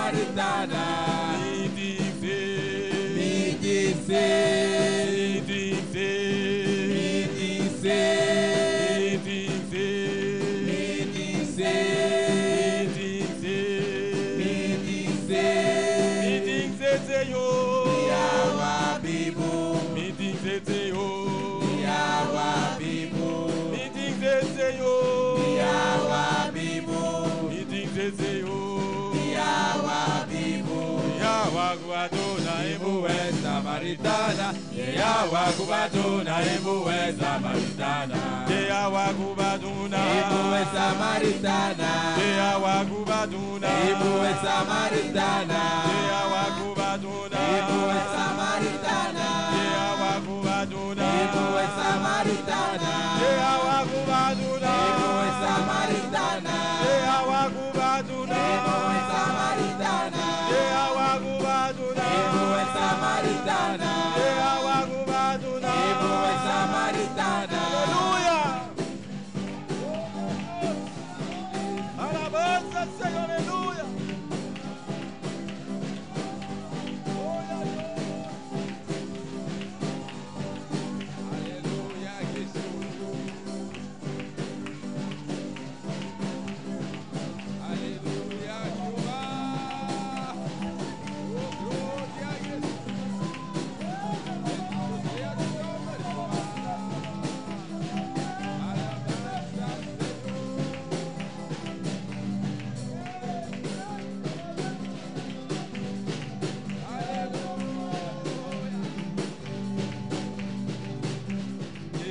Samaritana. Me disse. Samaritana, Yawa Kubaduna, Ibu Samaritana, Yawa Kubaduna, Ibu Samaritana, Yawa Kubaduna, Ibu Samaritana, Yawa Kubaduna, Ibu Samaritana, Yawa Kubaduna, Ibu Samaritana, Yawa Kubaduna, Ibu Samaritana, Yawa Kubaduna, Ibu Samaritana, Yawa Kubaduna, Ibu Samaritana, Yawa Kubaduna, Ibu Samaritana. Aleluya. Alabanza al Señor, aleluya. Aleluya, Jesús. Aleluya, Jehová. Oh, gloria a Jesús.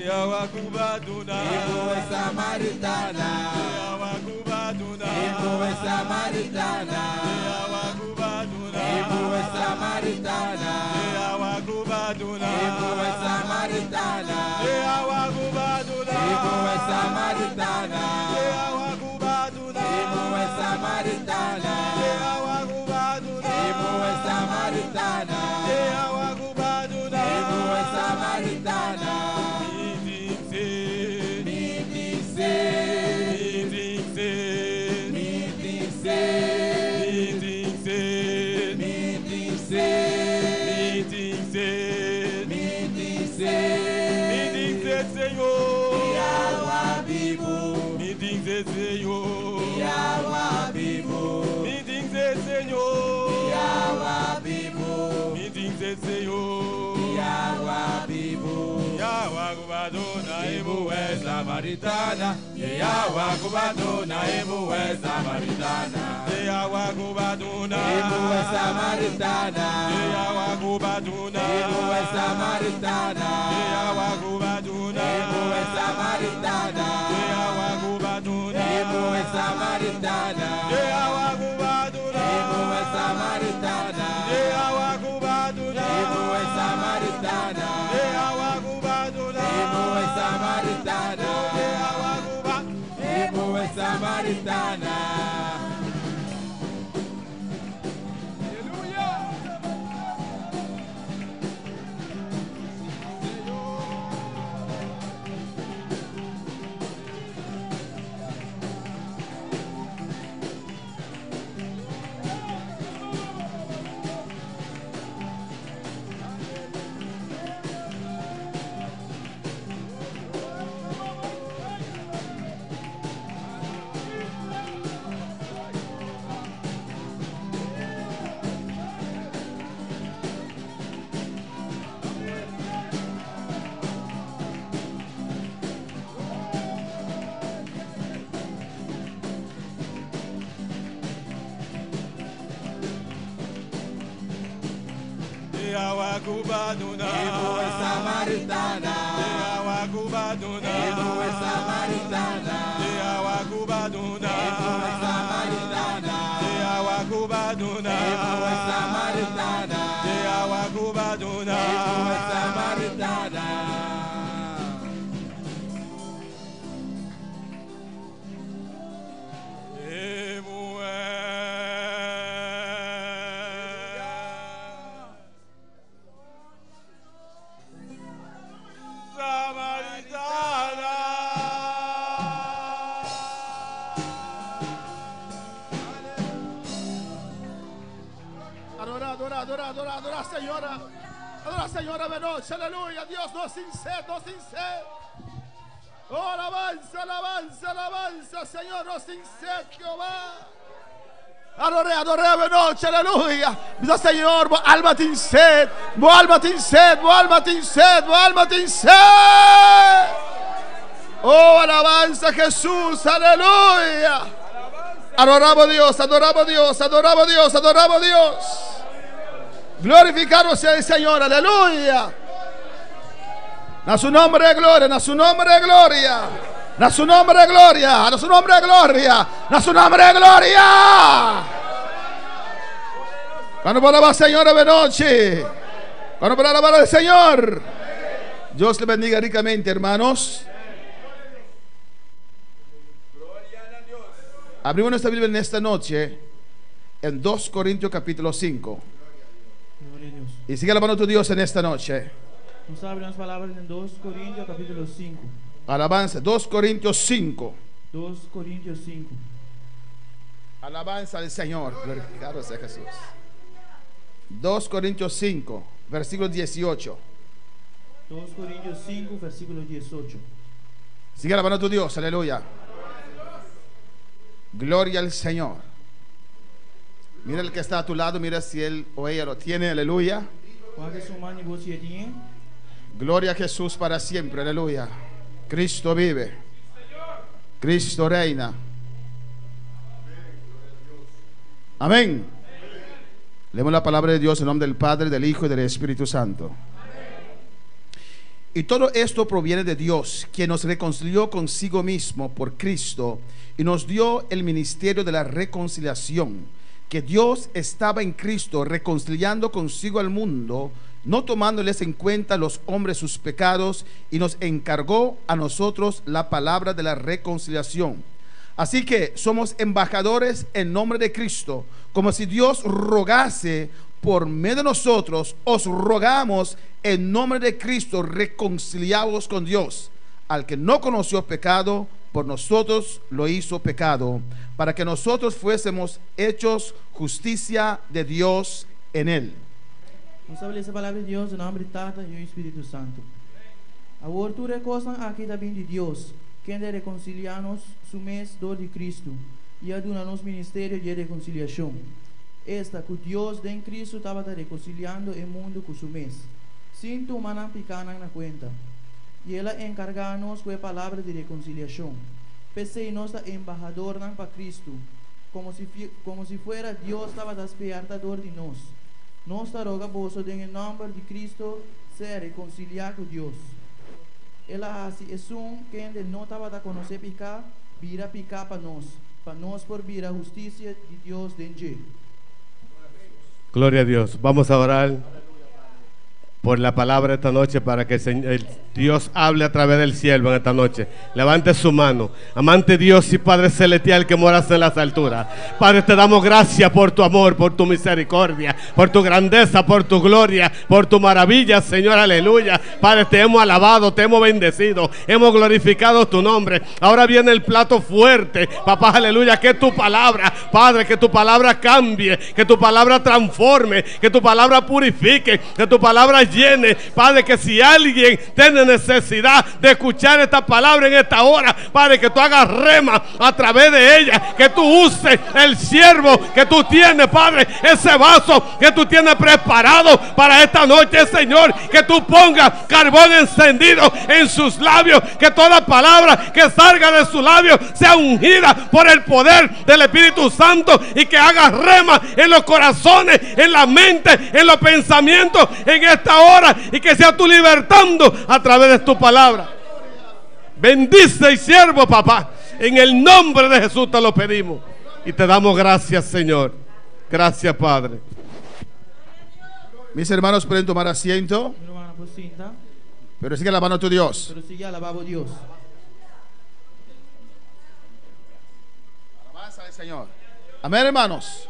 Yawa Kubaduna, Ibu Samaritana, Yawa Kubaduna, Ibu Samaritana, Yawa Kubaduna, Ibu Samaritana, Yawa Kubaduna, Ibu Samaritana, Yawa Kubaduna, Ibu Samaritana, Yawa Kubaduna, Ibu Samaritana, Yawa Kubaduna, Ibu Samaritana, Yawa Kubaduna, Ibu Samaritana. Samaritana, Yawa Kubaduna, Ibu Samaritana, Yawa Kubaduna, Ibu Samaritana, Yawa Kubaduna, Ibu Samaritana, Yawa Kubaduna, Ibu Samaritana, Yawa Kubaduna, Ibu Samaritana, Yawa Kubaduna, Ibu Samaritana, Yawa Kubaduna, Ibu Samaritana, Yawa Kubaduna, Ibu Samaritana, Ibu Samaritana. Yawa Kubaduna, Ibu Samaritana, Yawa Kubaduna, Ibu Samaritana, Yawa Kubaduna, Ibu Samaritana, Yawa Kubaduna, Ibu Samaritana, Yawa Kubaduna, Ibu Samaritana. adora, Señora. Adora, Señora, Benoche, aleluya. Dios, no sin sed, no sin sed. Oh, alabanza, alabanza, alabanza, Señor, no sin sed, Jehová. Adoré a Benoche, aleluya. Dios, Señor, vos alma tin sed, vos alma tin sed, vos alma tin sed, vos alma tin sed. Oh, alabanza, Jesús, aleluya. Adoramos a Dios, adoramos a Dios, adoramos a Dios, adoramos a Dios. Glorificado sea el Señor, aleluya. A su nombre de gloria, a su nombre de gloria, a su nombre de gloria, a su nombre de gloria, a su nombre de gloria. Cuando por la Señora Benoche, cuando por la del Señor. Dios le bendiga ricamente, hermanos. Abrimos nuestra Biblia en esta noche en 2 Corintios capítulo 5. Y sigue alabando a tu Dios en esta noche. Nos abre las palabras en 2 Corintios capítulo 5. Alabanza, 2 Corintios 5. 2 Corintios 5. Alabanza al Señor. Glorificado sea Jesús. 2 Corintios 5, versículo 18. 2 Corintios 5, versículo 18. Sigue alabando a tu Dios, aleluya. Gloria al Señor. Mira el que está a tu lado, mira si él o ella lo tiene, aleluya. Gloria a Jesús para siempre, aleluya. Cristo vive, Cristo reina. Amén. Leemos la palabra de Dios en nombre del Padre, del Hijo y del Espíritu Santo. Y todo esto proviene de Dios, quien nos reconcilió consigo mismo por Cristo y nos dio el ministerio de la reconciliación, que Dios estaba en Cristo reconciliando consigo al mundo, no tomándoles en cuenta a los hombres sus pecados, y nos encargó a nosotros la palabra de la reconciliación. Así que somos embajadores en nombre de Cristo, como si Dios rogase por medio de nosotros. Os rogamos en nombre de Cristo, reconciliados con Dios. Al que no conoció pecado, por nosotros lo hizo pecado, para que nosotros fuésemos hechos justicia de Dios en él. Vamos a ler essa palavra de Deus em nome do Tata e do Espírito Santo. A altura coisa aqui também de Deus, quem de reconciliar-nos sumes dor de Cristo e aduna-nos ministério de reconciliação. Esta que Deus em Cristo estava reconciliando o mundo com sumes. Sinto uma não picana na conta. E ela encarga-nos com a palavra de reconciliação. Pensei nossa embajador para Cristo, como se fuera Deus estava despertador de nós. Nossa roga vosso em nome de Cristo ser reconciliar com Deus. Ela assim é quem não estava a conhecer picar, vira picar para nós por vir a justiça de Deus dentro. Gloria a Dios. Vamos a orar por la palabra esta noche, para que el Dios hable a través del siervo en esta noche. Levante su mano. Amante Dios y Padre celestial que moras en las alturas, Padre, te damos gracias por tu amor, por tu misericordia, por tu grandeza, por tu gloria, por tu maravilla, Señor, aleluya. Padre, te hemos alabado, te hemos bendecido, hemos glorificado tu nombre. Ahora viene el plato fuerte, papá, aleluya, que es tu palabra, Padre, que tu palabra cambie, que tu palabra transforme, que tu palabra purifique, que tu palabra llene, Padre, que si alguien tiene necesidad de escuchar esta palabra en esta hora, Padre, que tú hagas rema a través de ella, que tú uses el siervo que tú tienes, Padre, ese vaso que tú tienes preparado para esta noche, Señor, que tú pongas carbón encendido en sus labios, que toda palabra que salga de sus labios sea ungida por el poder del Espíritu Santo, y que haga rema en los corazones, en la mente, en los pensamientos en esta hora, y que sea tú libertando a través de tu palabra. Bendice el siervo, papá, en el nombre de Jesús te lo pedimos y te damos gracias, Señor. Gracias, Padre. Mis hermanos pueden tomar asiento, pero sigue alabando a tu Dios. Alabanza al Señor. Amén, hermanos.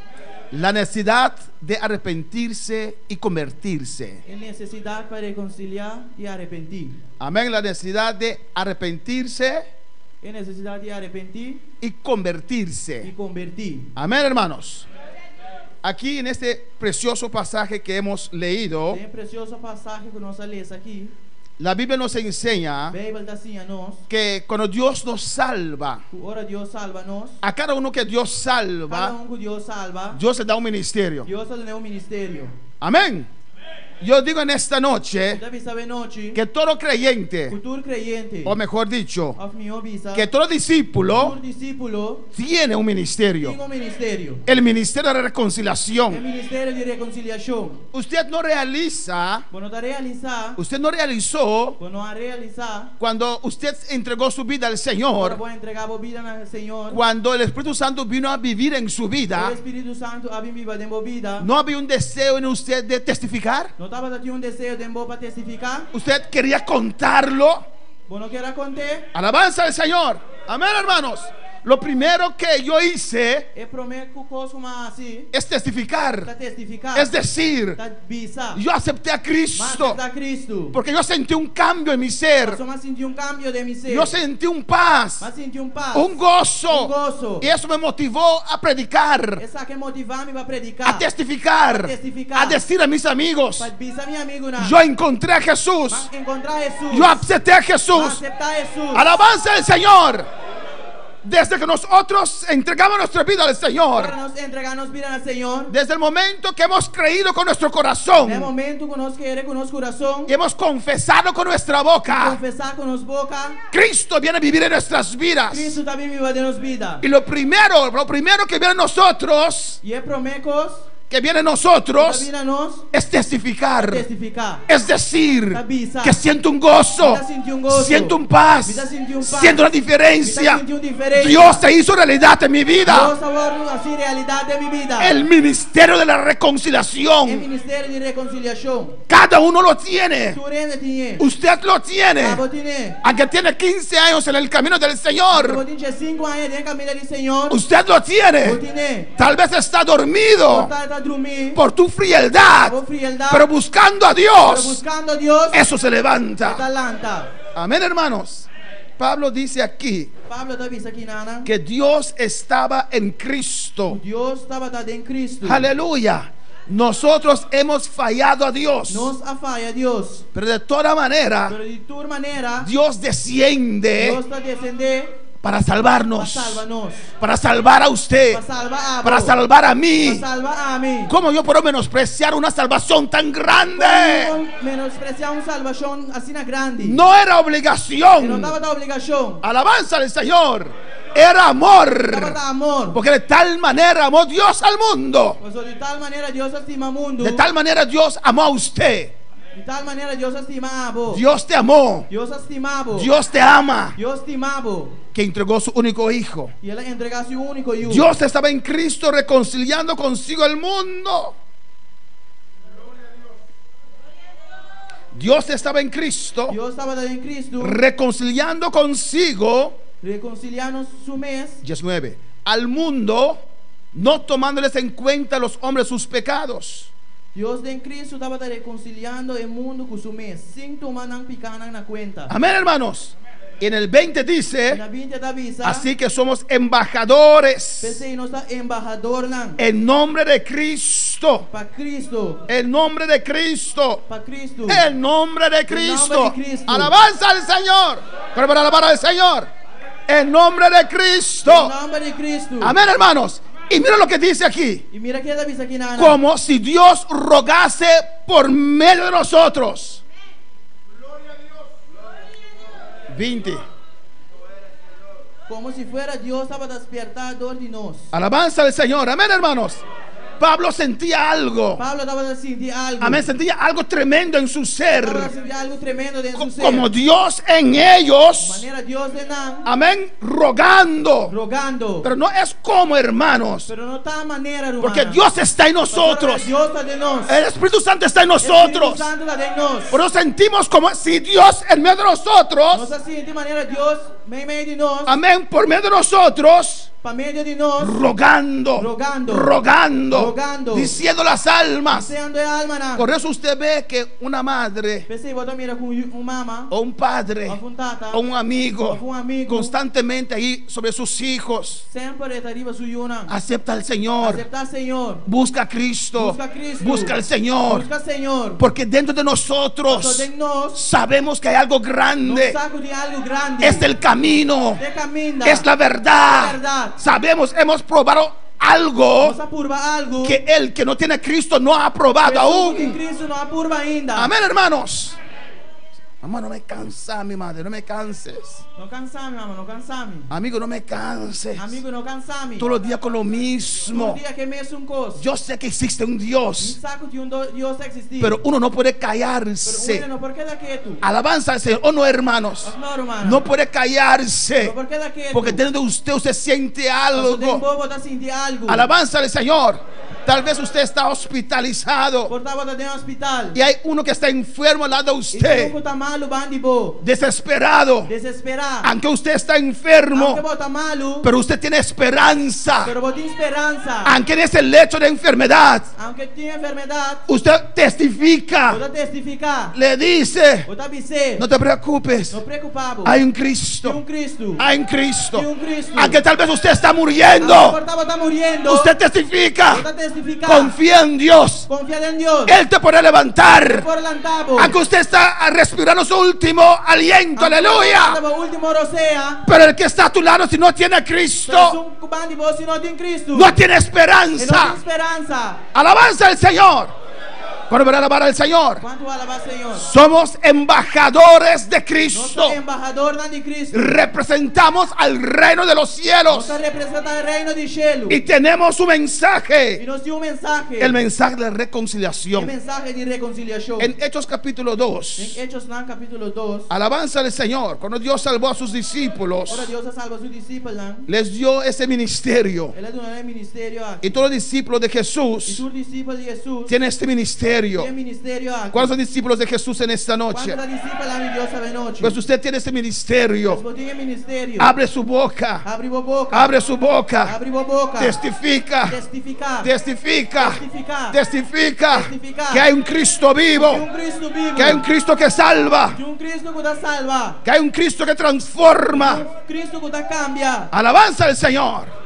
La necesidad de arrepentirse y convertirse. La necesidad para reconciliar y arrepentir. Amén. La necesidad de arrepentirse. La necesidad de arrepentir y convertirse. y convertir. Amén, hermanos. aquí en este precioso pasaje que hemos leído, Tem precioso passagem que nós lemos aqui. la Biblia nos enseña Bíblia dá assim a nós. que cuando Dios nos salva, Ora Deus salva nós. a cada uno que Dios Cada salva, que Deus salva, Dios le da un ministerio. Deus lhe dá um ministério. Amén. Yo digo en esta noche Deve saber noite. que todo creyente, Futuro creyente. o mejor dicho, Of minha bisa. que todo discípulo Futuro discípulo. tiene un ministerio. Tem ministério. El ministerio de la É reconciliación. ministério de reconciliação. Usted no realiza, Quando tá realizar, usted no realizó quando a realizar, cuando usted entregó su vida al agora Señor, vou entregar a vida ao Senhor. cuando el Espíritu Santo vino a vivir en su O vida. Espírito Santo abre viva dentro vida. ¿No había un deseo en usted de testificar? Não estava dando um desejo dentro para testificar. ¿Usted quería contarlo? Vos não quer contar. Alabanza al Señor. Amén, hermanos. Lo primero que yo hice É prometo que coisa assim. es testificar. Tá testificar. Es decir, Tá bisa. yo acepté a Mas Cristo da Cristo. porque yo sentí un cambio en mi ser. Só mas senti cambio de mi ser. Yo sentí un paz, Mas senti paz. un gozo. Un gozo. Y eso me motivó a predicar, Essa que motivar-me para predicar. a testificar, A testificar. a decir a mis amigos, Para bisa meu amigo na. yo encontré a Jesús, Mas encontrar Jesus. yo acepté a Jesús. Aceptar Jesus. Alabanza al Señor. Desde que nosotros entregamos nuestra vida al Para Señor, nos entregarnos vida ao Senhor. desde el momento que hemos creído con nuestro É corazón momento que nós queremos com nosso coração. y hemos confesado con nuestra boca, Confessar com nossa boca. Cristo viene a vivir en nuestras vidas. Cristo também viva de nos vida. Y lo primero que viene a nosotros, E é promecos. que viene a nosotros, Vida nós. es testificar. Testificar. Es decir, Avisa. que siento un gozo, Vida siente un gozo. siento un paz, Vida siente un paz. siento una diferencia. Vida siente una diferencia. Dios se hizo realidad en mi vida. Deus salvou assim realidade de mi vida. El ministerio de la É reconciliación, ministério de reconciliação. cada uno lo tiene. Tu rende tinha. Usted lo tiene. Abo tinha. Aunque tiene 15 años en el camino del Abo Señor, tinha 5 anos dentro do caminho do Senhor. usted lo Abo tiene. tinha. Tal vez está dormido Tá dormir. por tu frialdad, Abo frialdade. pero buscando a Pero Dios, buscando a Deus. eso se levanta. Talanta. Amén, hermanos. Pablo dice aquí Pablo tá vista aqui nana. que Dios estaba en Cristo. Deus estava dado em Cristo. Aleluya. Nosotros hemos fallado a Dios, Nos afaya Deus. pero de toda manera Pero de toda maneira, Dios desciende Deus está descender para para salvarnos, salvar-nos. para salvar a usted, Para salvar a para vos. salvar a mí. Para salvar a mim. ¿Cómo yo puedo menospreciar una salvación tan grande? Como menospreciar uma salvação assim na grande. No era Que não obligación. estava da obrigação. Alabanza al Señor. Era amor. Estava da amor. Porque de tal manera amó Dios al mundo. Mas de tal maneira Deus estima o mundo. De tal manera Dios amó a usted. De tal maneira Deus estima a vos. Dios te amó. Deus estimava. Dios te ama. Deus estimava. Que entregó su único hijo. E ela entregasse o único e o. Dios estaba en Cristo reconciliando consigo el mundo. Dios estaba en Cristo Deus estava dando em Cristo. reconciliando consigo, Reconciliar-nos su mês. 19, al mundo, no tomándoles en cuenta los hombres sus pecados. Deus em Cristo estava reconciliando o mundo com su mês. Sem tomar não picar na conta. Amén, hermanos. Y en el 20 dice, Na 20 da visa. así que somos embajadores Pensei nós está embajador não. en nombre de Cristo. Para Cristo. El nombre de Cristo. Para Cristo. El nombre de Cristo. nombre de Cristo. Alabanza al Señor. Pero para alabar al Señor. El nombre de Cristo. Em nome de Cristo. Amén, hermanos. Y mira lo que dice aquí. E mira que da visa aqui na. Como si Dios rogase por medio de nosotros. 20. Como se fuera Deus estava despertador de nós. Alabanza al Señor. Amén, hermanos. Pablo sentía algo. Pablo estava a sentir algo. Amén. Sentía algo tremendo en su ser. Estava a sentir algo tremendo dentro do ser. Como Dios en De ellos. maneira Deus de não. Amén. Rogando. Rogando. Pero no es como, hermanos. Pero não está a maneira humana. Porque Dios está en nosotros. Deus está de nós. El Espíritu Santo está en O Espírito nosotros. Santo está de nós. Por eso sentimos como si Dios en medio de Nós nosotros assim de maneira Deus meio de nós, amén, por medio de nosotros, para meio de nós, rogando, rogando, diciendo las almas. sendo alma na. Por eso usted ve que una madre Pensei, bota mira com mama, o un padre ou com tata, o un amigo ou com amigo, constantemente ahí sobre sus hijos sempre está arriba su yuna. acepta al Señor, Aceptar Señor, busca a Cristo, busca a Cristo, busca al Señor, busca Señor. porque dentro de Porque nosotros de nós, sabemos que hay algo não grande. saco de algo grande. Es el camino, de caminho, es la verdad. La verdad. Sabemos, hemos probado algo nos apurva algo que el que no tiene Cristo no ha probado pessoa que aún. Cristo não apurva ainda. Amén, hermanos. Mamá, no me cansa, mi madre, no me canses. Não cansame, mamãe, não cansame. Amigo, no me canses. Amigo, não cansame. Todos los días con lo mismo. Um dia que me um coisa. Yo sé que existe un Dios, Saco de Deus existir. pero uno no puede Pero callarse. uno, ¿por qué da quieto? Alabanza al Señor, o no, hermanos. No, hermano. No puede callarse, Pero ¿por qué da quieto? porque dentro de usted siente Tem algo. bobo tá sentindo algo. Alabanza al Señor. Tal vez usted está hospitalizado Portava tá dentro do hospital. y hay uno que está enfermo al lado de E usted, tem tá malo, bandibo. desesperado. Desesperar. Aunque usted está Aunque enfermo, bota malo, pero usted tiene esperanza. pero bota esperança. Aunque en ese lecho de enfermedad, Aunque tenha enfermedade, usted testifica, bota testificar. le dice, Bota dizer. no te preocupes, Não preocupado. hay un Tem Cristo, Cristo. hay un Cristo. Tem Cristo. Aunque tal vez usted está Aunque muriendo, portava tá muriendo. usted testifica, Bota testificar. confía en Dios, Confia en Dios. Él te puede levantar. Por lantavo. Aunque usted está respirando su último aliento, aleluya. O último rosea. Pero el que está a tu lado, si no tiene a Pero Cristo, um bandibo se não tem Cristo. no tiene E não tem esperanza. esperança. Alabanza al Señor. ¿Cuándo van a alabar al Señor? Quanto alabar Senhor? Somos embajadores de Nós Cristo. somos embajador de Cristo. Representamos al reino de los cielos. Nós representamos o reino de cielo. Y tenemos un E mensaje. nós temos mensaje. El mensaje de O reconciliación. mensaje de reconciliação. En Hechos capítulo 2. Em Hechos no, capítulo 2. Alabanza al Señor. Cuando Dios salvó a sus discípulos, Ora Deus salva seus discípulos. les dio ese ministerio. Ele deu um ministério aqui. Y todos los discípulos de E Jesús todos os discípulos de Jesus tienen este ministerio. têm ministério aqui. ¿Cuáles son discípulos de Jesús en esta noche? Quantos discípulos de Deus sabe noite? Pues usted tiene este ministerio. Vos tem ministério. Abre su boca. Abre a boca. Abre su boca. Abre a boca. Testifica. Testificar. Testifica. Testificar. Testifica Testificar. que hay un Cristo De vivo. Cristo vivo. Que hay un Cristo que salva. De Cristo que dá salva. Que hay un Cristo que transforma. Cristo que dá cambia. Alabanza al Señor.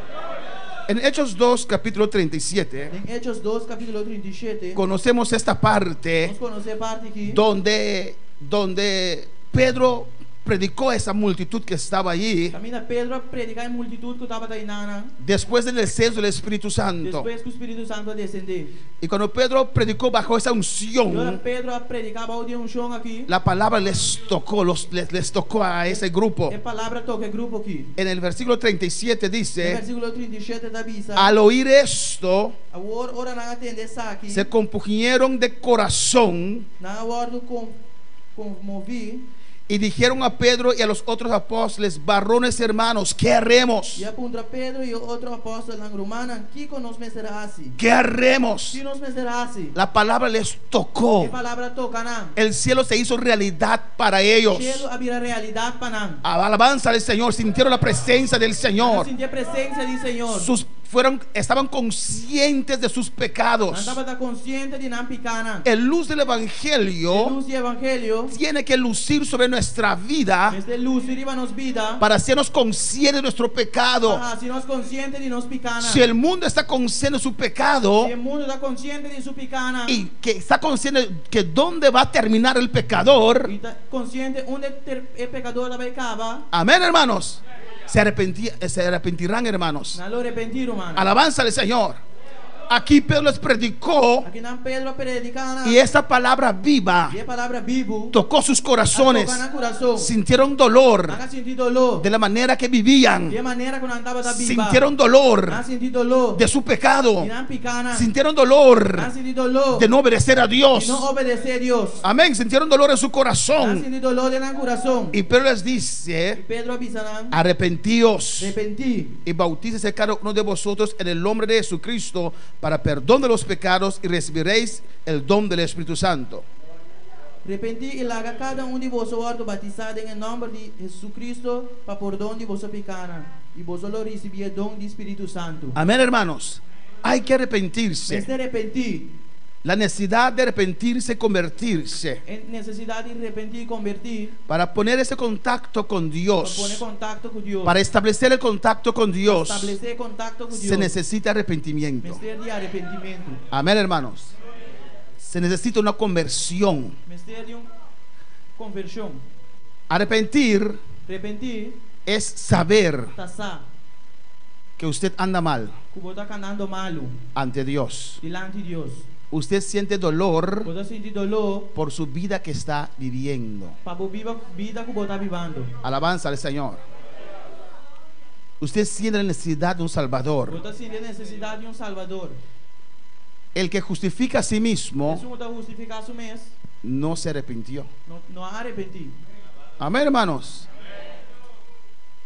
En Hechos 2, capítulo 37, Em Hechos 2, capítulo 37, conocemos esta parte vamos conhecer parte aqui. donde Pedro predicó a esa multitud que estaba allí Camina Pedro a predicar em multitud que estava aí na después del descenso del Espíritu Santo. depois que o Espírito Santo a descender. Y cuando Pedro predicó bajo esa E ora unción, Pedro a predicar ao de chão aqui. la palabra les tocó, les tocó a ese grupo. É palavra toca grupo aqui. En el versículo 37 No dice, versículo 37 da Bisa. al oír esto, Ora não atender aqui. se compugnieron de corazón Na hora conmovi. y dijeron a Pedro y a los otros apóstoles, varones hermanos, ¿qué haremos? E aponta Pedro e outro apóstolo na romana. Que nos será assim? ¿Qué haremos? Que nos será assim? La palabra les tocó. Que palavra toca não? El cielo se hizo realidad para ellos. Cielo abrirá realidade para não. Alabanza al Señor, sintieron la presencia del Señor. Sentir a presença do Senhor. Estaban conscientes de sus pecados. Andava da consciente de não picar não. El luz del Evangelio Luz do Evangelho. tiene que lucir sobre nuestra vida Este luz riba nos vida. para hacernos conscientes de nuestro pecado. Se nós consciente de nos picar não. Si el mundo está consciente de su pecado Se o mundo está consciente de su picar não. y que está consciente que dónde va a terminar el pecador, E está consciente onde o pecador vai acabar. amén, hermanos, se arrepentirán, hermanos. Não arrepentir, mano. Alabanza al Señor. Aquí Pedro les predicó Aqui não Pedro predicar y esa palabra viva E a palavra vivo. tocó sus corazones. Toca no coração. Sintieron dolor Não sentir dolor. de la manera que vivían. De maneira que não andava da viva. Sintieron dolor Não sentir dolor. de su pecado. E não picar não. Sintieron dolor Não sentir dolor. de no obedecer a E Dios. não obedecer a Deus. Amén. Sintieron dolor en su Não corazón. sentir dolor de no coração. Y Pedro les E dice, Pedro avisa não. arrepentíos Arrepentir. y bautícese cada uno de vosotros en el nombre de Jesucristo para perdón de los pecados y recibiréis el don del Espíritu Santo. Arrepenti e larga cada de vós ordo batizado em nome de Jesus Cristo para perdão de vossa pecana e vós lo recibir dom do Espírito Santo. Amén, hermanos. Hay que arrepentirse. Este arrepentir, La necesidad de arrepentirse y convertirse é necessidade de arrepentir e convertir para poner ese contacto con para Dios, poner contacto com Deus. para establecer el contacto con Dios, Establecer contacto com se Deus. necesita arrepentimiento. Mistério de arrependimento. Amén, hermanos. Se necesita una conversión. Mistério de conversão. Arrepentir Arrepentir, es saber taçar, que usted anda mal que você está andando malo ante Dios. diante de Deus. Usted siente dolor Você sente dolor por su vida que está viviendo. para a vida que você está vivendo. Alabanza al Señor. Usted siente la necesidad de un Você Salvador. está sentindo necessidade de Salvador. El que justifica a sí mismo Isso está justificar su mês, no se arrepintió. não arrepentir. Amén, hermanos.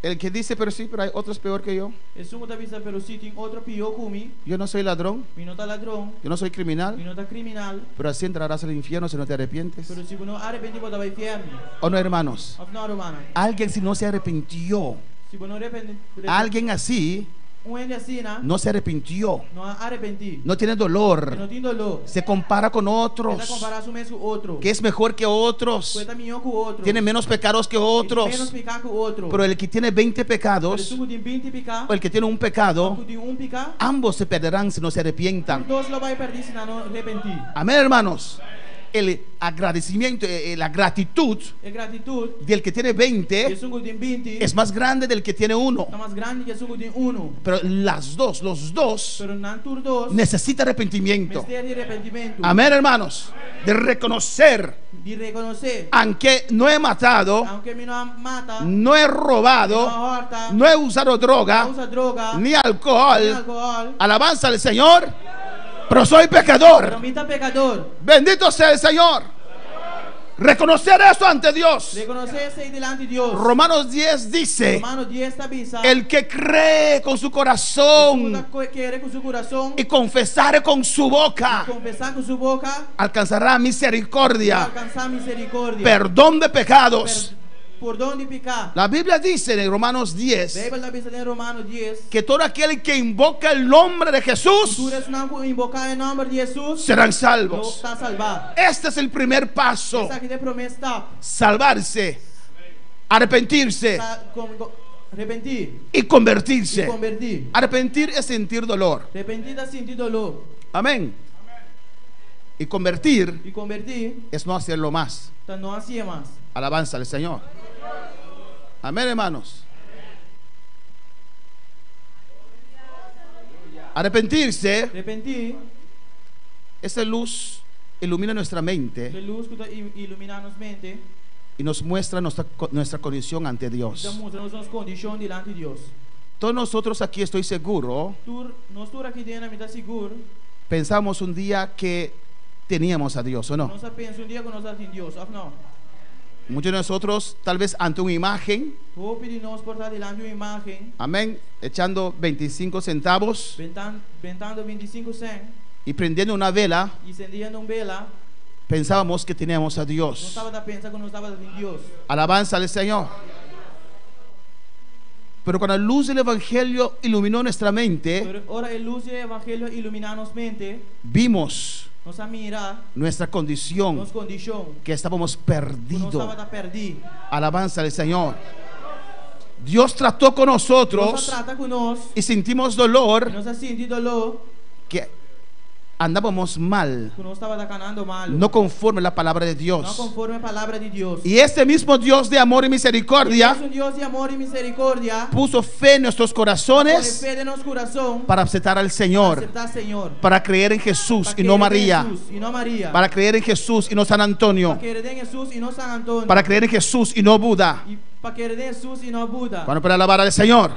El que dice, pero sí, pero hay otros peor que yo. Isso está vista, pero se tem outro pior que mim, Yo no soy ladrón, e não está ladrão, yo no soy e criminal, não está criminal, pero así entrarás al infierno si no te arrepientes. pero se você não arrepentir, você vai inferno. ¿O no, hermanos? Ou não, romana? Alguien si no se arrepintió, Se você não arrepentir, alguien así ende assim, no se arrepintió, não arrepentir, no tiene e dolor, não tem dolor. se compara con Está otros, comparar su mês com outro. que es mejor que otros, Cuesta melhor que o outro. tiene menos pecados que Menos otros. picar que o outro. Pero el que tiene 20 Pero pecados se você tem 20 picar, o el que tiene un pecado, você tem picar, ambos se perderán si no se arrepientan. todos lo vai perder se não arrepentir. Amén, hermanos. El agradecimiento, la gratitud É gratitud. del que tiene 20 Jesus tem 20. es más grande del que tiene 1. Está mais grande que Jesus tem 1. Pero los dos Pero não tur 2. necesitan arrepentimiento. Mistério de arrependimento. Amén, hermanos. De reconocer, De reconhecer. aunque no he matado, Aunque me não mata. no he Não robado, horta. no he usado Não droga, usa droga. ni Nem alcohol. alcohol. Alabanza al Señor. Pero soy Pero pecador. me está pecador. Bendito sea el Señor. Reconocer eso ante Dios. Reconocerse delante de Deus. Romanos 10 dice: Romano 10 está avisa. el que cree con su corazón Querer com seu coração. y confesar con su boca Confessar com sua boca. alcanzará misericordia, Alcançar misericórdia. perdón de pecados. Por donde picar. La Biblia dice en Romanos 10 Bíblia está avisa em Romano 10. que todo aquel que invoca el nombre de Jesús Tu não invocar em nome de Jesus. serán Não salvos. está salvado. Este es el primer paso: Essa aqui é promessa está. salvarse, arrepentirse Arrepentir y e convertirse. convertir. Arrepentir es sentir dolor. Arrepentir é sentir dolor. Amén. Y convertir E convertir, es no hacerlo más. então não assim mais. Alabanza al Señor. Amén, hermanos. Arrepentirse, Arrepentir, esa luz ilumina nuestra que mente luz que ilumina nos mente, y nos muestra nuestra condición ante então Dios. mostra nossas condições diante de Deus. Todos nosotros aquí, estoy seguro, Nós todos aqui dentro, me está seguro. pensamos un día que teníamos a Dios, ¿o no? Nós pensa dia que nós temos Deus, ou não? Muchos de nosotros, tal vez ante una imagen, Vou pedir nós por estar diante de uma imagem, amén, echando 25 centavos ventando 25 cent y prendiendo una vela, e acendendo vela, pensábamos que teníamos a não Dios. estava a pensar que nós estava em Deus. Alabanza al Señor. Pero con la luz del Evangelio iluminó nuestra mente, Pero ora a luz do evangelho iluminar nos mente, vimos nos a mirar, nuestra condición, nos condição, que estábamos que nós perdidos. estava a perder. Alabanza al Señor. Dios trató con Nós nosotros trata com nós, y sentimos dolor, nós a sentir dolor, que andábamos mal, que nós estava canando mal. no conforme a la palabra de Não Dios. conforme a palavra de Deus. Y este mismo Dios de amor y Deus misericordia é um Deus de amor e misericórdia. puso fe en nuestros Põe corazones fé em nosso coração para aceptar al Señor, aceptar Senhor. para creer en Jesús Para y no querer em María, Jesus e não Maria. para creer en Jesús y no San Antonio, Para querer em Jesus e não San Antônio. para creer en Jesús y no Buda. E para querer em Jesus e não Buda. Bueno, para alabar al Señor.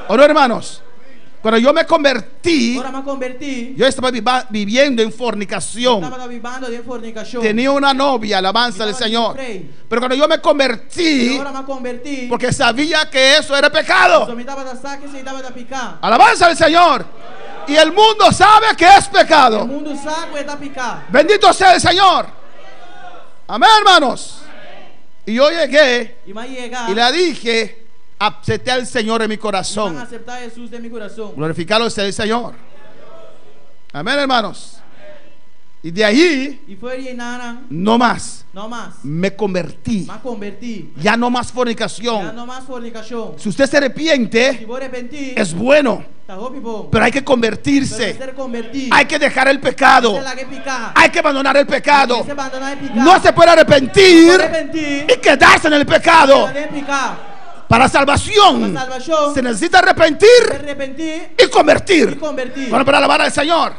¿O no, hermanos? Cuando yo me convertí, Agora me converti. yo estaba viviendo en fornicación. Estava vivendo de fornicação. Tenía una novia, alabanza al Señor. Pero cuando yo me convertí, Agora me converti. porque sabía que eso era pecado. Só me dava da saque e dava da picar. Alabanza al Señor. Y el mundo sabe que es O pecado. mundo sabe é da picar. Bendito sea el Señor. Amén, hermanos. Y yo llegué Y me llega. y le dije, acepté al Señor en mi Y van a corazón. aceptar a Jesús de mi corazón. Glorificado sea el Señor. Amén, hermanos. Y de ahí, Y fue llenar. no más. No más. Me convertí. Me convertí. Ya no más Ya fornicación. no más fornicación. Si usted se Si arrepiente, vos arrepentís, es bueno. está hopipo. Pero hay que Pero convertirse. ser convertido. Hay que dejar el pecado. Es la que pica. Hay que abandonar el pecado. Se abandona el picar. No se puede arrepentir arrepentir. y quedarse en el pecado. Se picar. Para salvación Para salvación. se necesita Se arrepentir arrepentir y convertir. y convertir. Bueno, para alabar al Señor.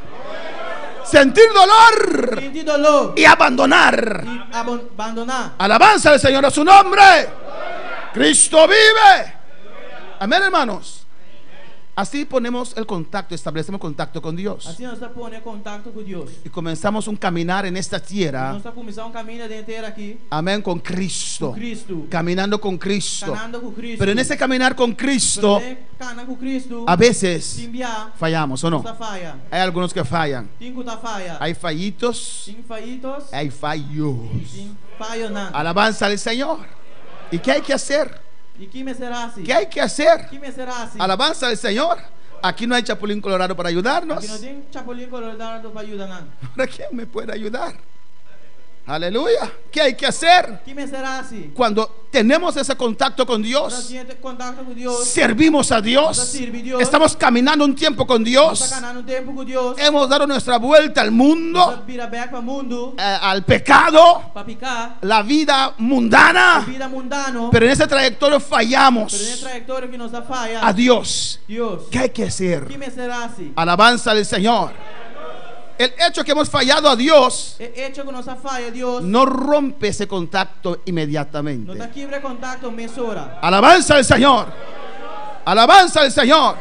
Sentir dolor Sentir dolor. y abandonar. Y abandonar. Alabanza al Señor a su nombre. Cristo vive. Amén, hermanos. Así ponemos el contacto, establecemos contacto con Dios. Así nos pone en contacto con Dios. Y comenzamos un caminar en esta tierra. Nos começando un camino de entera aquí. Amén, con Cristo. Com Cristo. Caminando con Cristo. Caminando con Cristo. Pero en ese caminar con Cristo, Caminando con Cristo. a veces Simbiar. fallamos, ¿o no? Está falla. Hay algunos que fallan. Cinco tá falla. Hay fallitos, Cinco fallitos. hay fallos. Cinco fallo nada. Alabanza al Señor. ¿Y qué hay que hacer? E que me será assim? ¿Qué hay que hacer? Que me será assim? Alabanza al Señor. Aquí no hay chapulín colorado para Aqui não ayudarnos. tem chapolim colorado para ajudar nada. ¿Para quién me puede ayudar? Aleluya. ¿Qué hay que hacer? Que me será assim? Cuando tenemos ese contacto con Nós Dios, temos contacto com Deus. servimos a Dios, estamos caminando un tiempo con Nós Dios, está ganhando um tempo com Deus. hemos dado nuestra vuelta al Nós mundo, vira back para o mundo. al pecado, Para picar. la vida mundana, Vida mundano. pero en ese trayectorio Pero fallamos nessa trajetória que nos dá falha. a Dios. Deus. ¿Qué hay que hacer? Que me será assim? Alabanza al Señor. El hecho que hemos fallado a Dios É hecho que nossa falha, Deus. no rompe ese contacto Não está inmediatamente. quebra contacto mesura. Alabanza al Señor. Alabanza al Señor.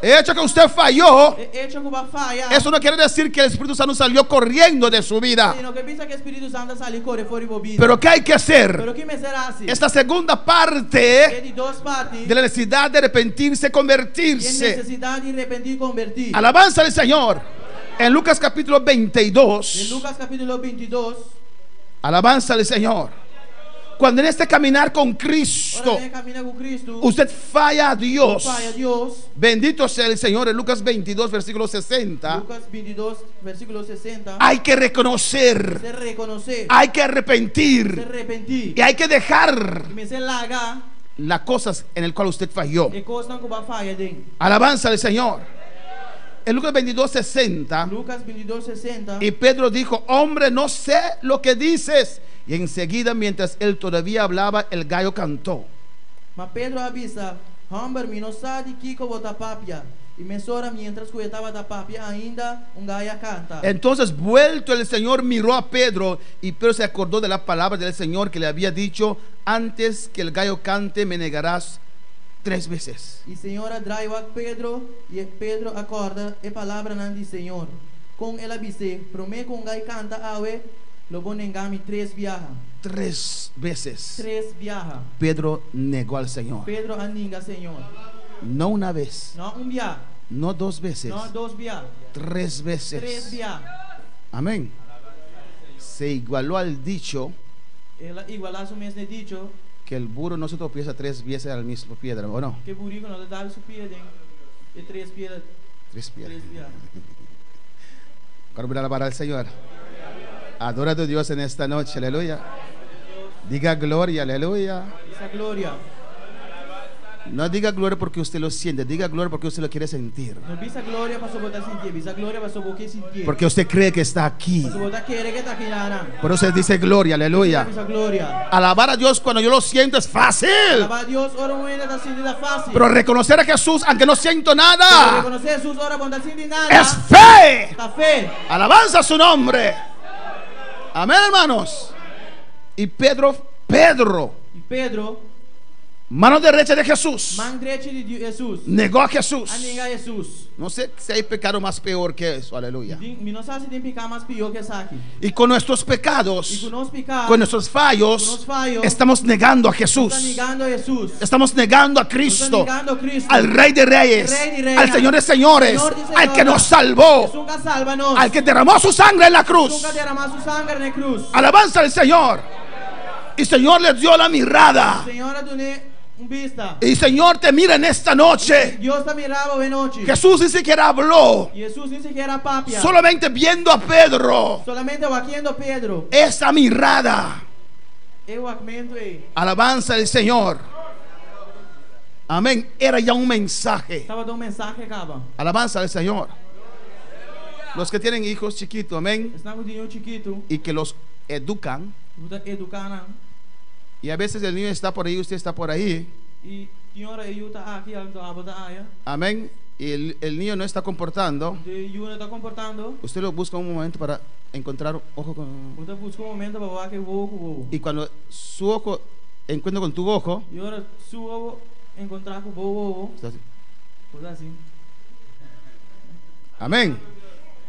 El hecho que usted falló, É hecho que vai falha. eso no quiere decir que el Espíritu Santo salió corriendo de su vida. Sino que pensa que o Espírito Santo sali corre fora envolvido. Pero ¿qué hay que hacer? Pero que me será assim? Esta segunda É parte de duas partes. de la necesidad de arrepentirse, E convertirse. necessidade de arrepender e convertir. Alabanza al Señor. En Lucas capítulo Em 22. Lucas capítulo 22. Alabanza al Señor. Cuando en este caminar con Cristo Ora vem caminha com Cristo. usted falla a Dios, Pai a Deus. bendito sea el Señor. En Lucas 22 versículo 60, Lucas 22, versículo 60. hay que reconocer, Se reconocer. hay que Se arrepentir arrepentir. y hay que dejar E me se largar. las cosas en el cual usted falló. E coisa que vai falha dentro. Alabanza al Señor. En Lucas 22 60, Lucas 22, 60. y Pedro dijo: hombre, no sé lo que dices. Y enseguida, mientras él todavía hablaba, el gallo cantó. Mas Pedro avisa: Hamber, me não sabe que eu vou tapapia. E mensora, mientras que eu estava tapapia, ainda gaia canta. Entonces, vuelto el Señor, miró a Pedro, y Pedro se acordó de la palabra del Señor que le había dicho: antes que el gallo cante, me negarás 3 veces. E Senhora draiu a Pedro, e Pedro acorda, e palavra não de Senhor. Com ela avise, promete com gaia canta, awe, lo vou negar-me 3 viaja. 3 veces 3 viaja. Pedro negó al Señor. Pedro aninga, Senhor. No una vez, Não viaja, no 2 veces, não 2 viaja. 3 3 veces. viaja. Amén. Se igualó al dicho Ela igualasse o mesmo dicho, que el burro no se tropieza 3 veces al mismo piedra, ¿o no? que burico não dá su piedra, e 3 piedras, 3 piedras. 3 viaja. Ahora voy a alabar al Señor. Adora a tu Dios en esta noche, aleluya. Diga gloria, aleluya. Essa glória. No diga gloria porque usted lo siente, diga gloria porque usted lo quiere sentir. Não bisa glória para botar sentir, bisa glória para botar sentir. Porque usted cree que está aquí. Para botar querer que está aqui lá. Por eso dice gloria, aleluya. Bisa glória. Alabar a Dios cuando yo lo siento es fácil. Alabar a Deus, ora um ainda está sentindo fácil. Pero reconocer a Jesús, aunque no siento Pero nada, reconocer Jesus, ora quando está sentindo nada. es fe. Está fé. Alabanza a su nombre. Amén, hermanos. Y Pedro E Pedro Mano derecha de Jesús. Mão direita de Jesus. Negó a Jesús. A negar Jesus. No sé si hay pecado más peor que eso. Aleluya. Me não sabe se tem pecado mais pior que essa aqui. Y con nuestros E pecados, com nossos pecados, con nuestros fallos, con los fallos, estamos negando a está Jesús. negando a Jesus. Estamos negando a Está Cristo, negando a Cristo. al Rey de Reyes, Rey de Reyes, al Señor de Señores, Señor de al Señores, que nos salvó, Jesus nunca salva-nos. al que derramó su sangre en la cruz. Nunca derramar su sangre na cruz. Alabanza al Señor. Y Señor le dio la mirada. Senhora do vista. Y Señor te mira en esta noche. Deus te mirava de noite. Jesús ni siquiera habló, Jesus nem sequer era papia. solamente viendo a Pedro. Solamente vaqueando Pedro. Esa mirada. Eu acmento aí. Alabanza al Señor. Amén. Era ya un mensaje. Estava dando mensagem acaba. Alabanza al Señor. Los que tienen hijos chiquitos, amén, Estamos de um chiquito. y que los educan. Educando. Y a veces el niño está por ahí, usted está por ahí. E senhora eu tá aqui, ela tá abota aia. Amén. Y el niño no está comportando. De Yuna tá comportando. Usted lo busca un momento para encontrar ojo con... Você busca momento para vaque voo. Y cuando su ojo encuentra con tu ojo, E ora sua encontrar com voo. está así. Coisa assim. Amén.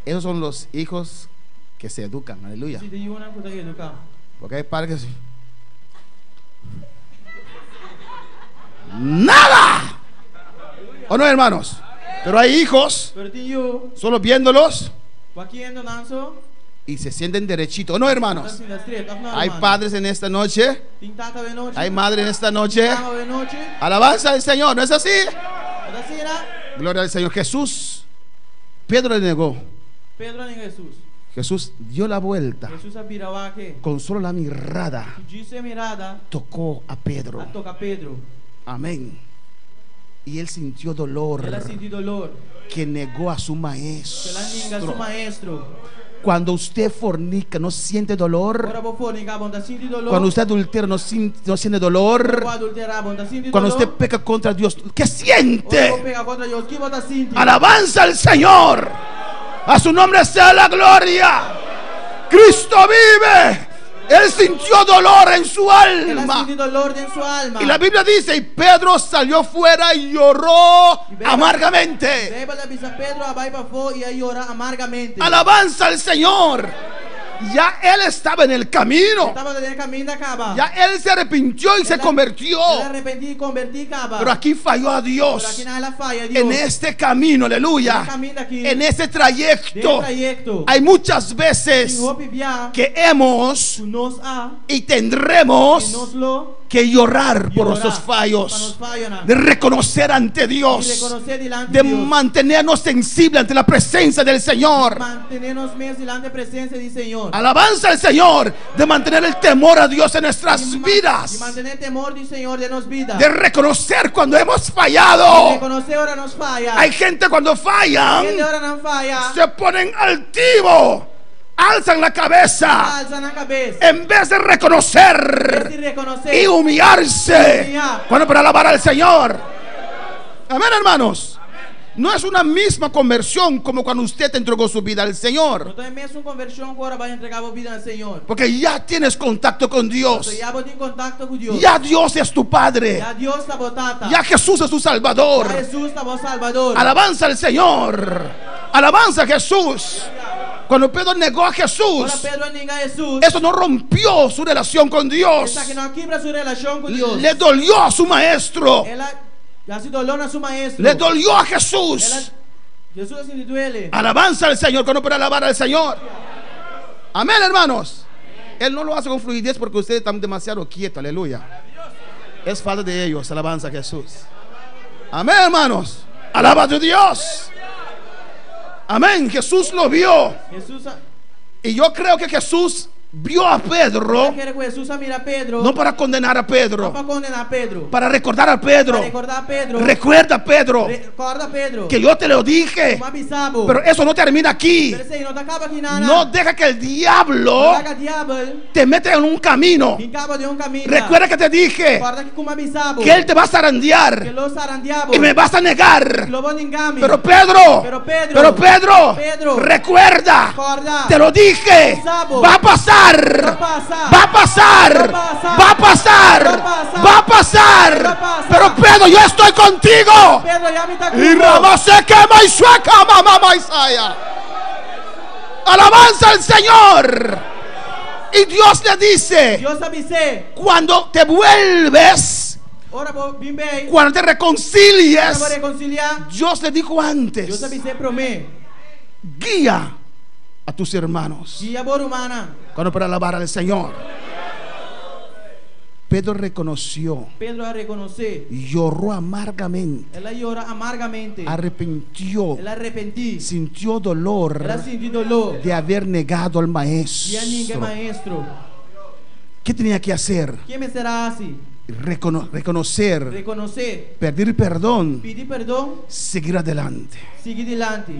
Esos son los hijos que se educan. Aleluya. Se de Yuna coisa educar. Porque hay padres que sí. Nada. ¿O no, hermanos? Pero hay hijos, Pero tem eu solo viéndolos vaqueando nanso. y se sienten derechito. ¿O no, hermanos? Assim da street. Hay padres en esta noche, Tem tata de noite. hay madres en esta noche. Tata de noite. Alabanza al Señor, ¿no es así? Assim era. Gloria al Señor. Jesús, Pedro le negó. Pedro nem Jesus. Jesús dio la vuelta. Jesus abirava que. Con solo la mirada Disse a mirada. tocó a Pedro. A toca Pedro. Amén. Y él sintió dolor Ela sentiu dolor. que negó a su Ela ninga maestro. seu maestro. Cuando usted fornica, ¿no siente dolor? Ora vou fornicar, bom, tá sentindo dolor. Cuando usted adultera, ¿no siente dolor? Vou adulterar, bom, tá sentindo Cuando dolor. usted peca contra Dios, ¿qué Ora vou siente? pegar contra Deus. Que bota sentindo? Alabanza al Señor. A su nombre sea la gloria. Cristo vive. Él sintió dolor en su Ela alma. sentiu dolor dentro de sua alma. Y la Biblia dice, y Pedro salió fuera y lloró amargamente. Bíblia avisa Pedro vai para fora e aí ora amargamente. Alabanza al Señor. Ya él estaba en el camino. Estava no caminho da caba. Ya él se arrepintió y se convirtió. Ela arrependi e converti caba. Pero aquí falló a Por Dios. aqui na ela falha Deus. En este camino, aleluya. En camino aquí. En este Dentro trayecto. trayecto. Hay muchas veces Em roupa via. que hemos Nos a. y E tendremos nos lo. que llorar por Llorar nuestros para nos fallos, falha. de reconocer ante E Dios, reconocer delante de de Deus. mantenernos sensibles ante la presencia del Señor. Mantenernos mesmo delante da presença do Senhor. Alabanza al Señor, de mantener el temor a Dios en nuestras E vidas, mantener temor do Senhor de nos vida. de reconocer cuando hemos E fallado. reconocer ora nos falha. Hay gente cuando fallan, Quem ora não falha. se ponen altivos, alzan la cabeza, Alza na cabeça. en vez de reconocer De reconocer. y humillarse, bueno, para alabar al Señor. Amén, hermanos. No es una misma conversión como cuando usted entregó su vida al Señor, Então é mesmo conversão que agora vai entregar a vida ao Senhor. porque ya tienes contacto con Dios. Então já vou ter contato com Deus. Ya Dios es tu Padre. Já Deus está botata. Ya Jesús es tu Salvador. Já Jesus está vos Salvador. Alabanza al Señor. Alabanza a Jesús. Cuando Pedro negó a Agora Jesús, Pedro ninguém Jesus. eso no rompió su relación con Dios. Essa que não quebra sua relação com Deus. Le dolió a su maestro. Ela já se dolou na sua maestro. Le dolió a Ela Jesús. Jesus assim duele. Alabanza al Señor. Cuando puede alabar al Señor. Amén, hermanos. Él no lo hace con fluidez porque ustedes están demasiado quietos. Aleluya. Es falta de ellos. Alabanza a Jesús. Amén, hermanos. Alaba a tu Dios. Amén. Jesús lo vio. Jesus Y yo creo que Jesús vio a Pedro quer que Jesus mira Pedro. no para condenar a Não Pedro, para condenar Pedro. para recordar a Pedro. Para recordar a Pedro. Recuerda, Pedro, Recorda Pedro. que yo te lo dije. Como avisava. Pero eso no termina aquí. Pero esse aí não tá acaba aqui nada. No deja que el diablo Traga diabo. te meta en un camino. Quem acaba de caminho. Recuerda que te dije Recorda que como avisava. que él te va a zarandear Que lo sarandeava. y me vas a negar. Lo van engame. Pero Pedro, Pero Pedro. recuerda, Recorda. te lo dije, va a pasar. pasar. Va a pasar. Va a pasar. Va a pasar. Va a pasar. Va a pasar. Va a pasar. Va a pasar. Pero Pedro, yo estoy contigo. Pedro ya me está Y Rama se quema y sueca, mamá Isaia. Alabanza al Señor. Y Dios le dice: Dios avise. cuando te vuelves, Ora bim bem. cuando te Para reconcilies, reconciliar. Dios le dijo antes: Dios avise para mí. guía a tus hermanos. Guia borumana. Cuando para alabar al Señor, Pedro reconoció, Pedro a reconocer. lloró amargamente, Ela llora amargamente. arrepintió, Ela arrepentiu. sintió dolor Ela sentiu dolor. de haber negado al E a maestro. ninguém maestro. ¿Qué tenía que hacer? Quem me será assim? Reconocer, Reconocer. pedir perdón, Pedir perdão. seguir adelante. Seguir delante.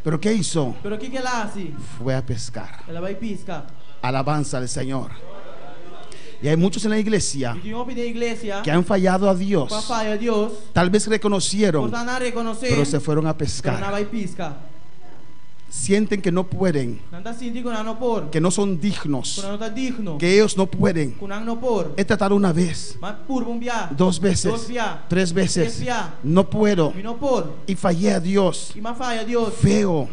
¿Pero qué hizo? Pero o que ela hace? Fue a pescar. Ela vai piscar. Alabanza al Señor. Y hay muchos en la iglesia E tem homem da igreja que han fallado a com a Dios. falha a Deus. Tal vez reconocieron, Por não reconhecer. pero se fueron a Pero não pescar. vai piscar. Sienten que no pueden, Não está sentindo que não por. que no son dignos, Que não está digno. que ellos no pueden. Que não por. He tratado una vez, Mas por bombear. 2 veces, Dos via. 3 veces. Tres via. No puedo. E não por. Y fallé a Dios. E mas falha a Deus. Feo.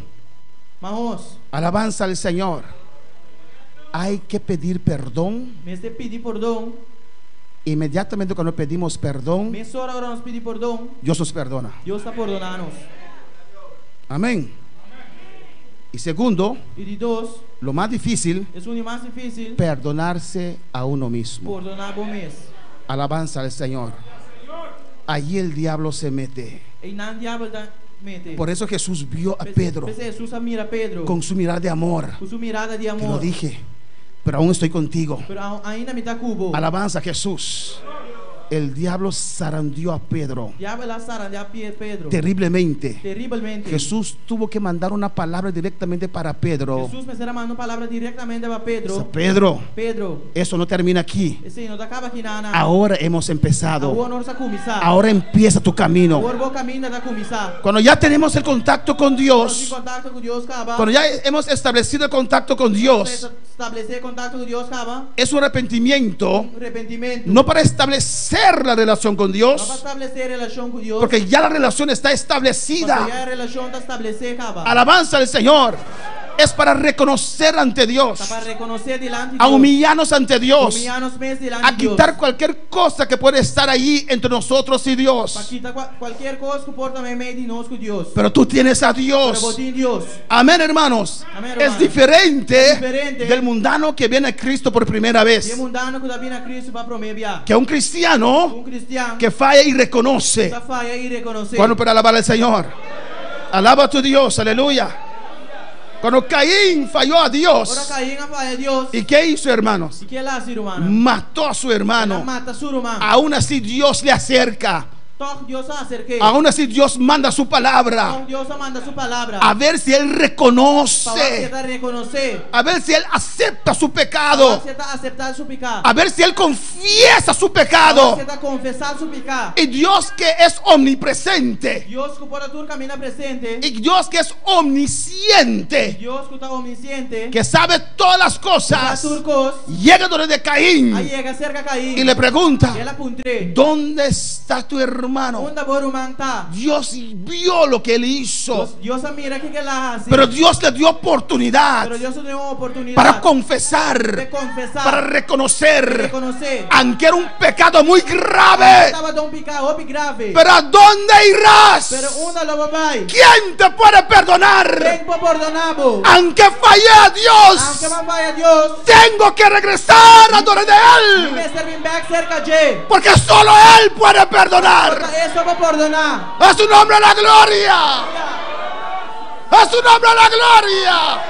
Mas Alabanza al Señor. Hay que pedir perdón. me se pedir perdão. Inmediatamente cuando pedimos perdón, Me sora ora nos pedir perdão. Dios nos perdona. Deus está perdonando. Amén. Y segundo, E de dois, lo más difícil, é o mais difícil. perdonarse a uno mismo. Perdonar bom mês. Alabanza al Señor. Allí el diablo se mete. E não diabo da mente. Por eso Jesús vio a Pedro Jesus mira Pedro. con su mirada de amor. Com sua mirada de Te lo amor. dije, pero aún estoy contigo. Pero ainda me dá cubo. Alabanza a Jesús. El diablo zarandeó a Pedro Diabo la sarande a Pedro. terriblemente. Terrivelmente. Jesús tuvo que mandar una palabra directamente para Pedro. Jesus me será mandando palavra diretamente para Dice, Pedro. Pedro, Pedro. eso no termina aquí. Esse não acaba aqui na. Ahora hemos empezado. Agora nós a começar. Ahora empieza tu camino. Agora vou caminho da começar. Cuando ya tenemos el contacto con Nós em Dios, contato com Deus acaba. cuando ya hemos establecido el contacto con Dios, Estabelecer contato com Deus acaba. es un arrepentimiento, Arrependimento. no para establecer la relación con Não para Dios, estabelecer relação com Deus. porque ya la relación está Porque establecida. já a relação está estabelecida acaba. Alabanza al Señor. Es para reconocer ante Dios, Está para reconhecer delante de a Deus. humillarnos ante Dios, Humilhar-nos mesmo delante a de Deus. quitar cualquier cosa que puede estar allí entre nosotros y Para Dios. quitar qualquer coisa que porta meio de nós com Deus. Pero tú tienes a Pero Dios. botem em Deus. Amén, hermanos. Amén, Es hermano. diferente Es diferente del mundano que viene a Cristo por primera E vez. mundano que está vindo a Cristo para prometer. Que un cristiano Cristiano que falla y reconoce. está falha e reconhecer. Cuando para alabar al Señor. Alaba a tu Dios, aleluya. Cuando Caín falló a Ora Dios, Caim a falha Deus. ¿y qué hizo, hermanos? E que lá, ser humano? Mató a su hermano. Mata ser humano. Aún así Dios le acerca. Toque Deus a acerque. Aún así Dios manda su palabra. Então Deus manda sua palavra. A ver si Él Para reconoce. você reconhecer. A ver si Él acepta su Para pecado. você aceptar seu pecado. A ver si Él confiesa su Para pecado. você confessar seu pecado. Y Dios que es omnipresente. Deus que pode tudo caminhar presente. Y Dios que es omnisciente. Deus que está omnisciente. Que sabe todas las Para cosas. turcos. Llega donde de Aí Caín chega cerca a Caim. y le pregunta: E ela apuntre. ¿dónde está tu hermano? Onde o irmão tá? Dios vio lo que él hizo, Deus mira que ela hace. pero Dios le dio oportunidad Pero Deus deu uma oportunidade para de confesar, confessar, para de reconocer, reconhecer. aunque era un pecado muy grave. Estava dando pecado grave. Pero ¿a dónde irás? Pero onde lo vai? ¿Quién te puede perdonar? Quem pode perdonar? Aunque fallé a Aunque Dios, não vai a Deus. tengo que regresar a donde de Él, Me servim back cerca de. porque solo Él puede perdonar. Isso vai perdonar. A su nombre la gloria. A su nombre la gloria.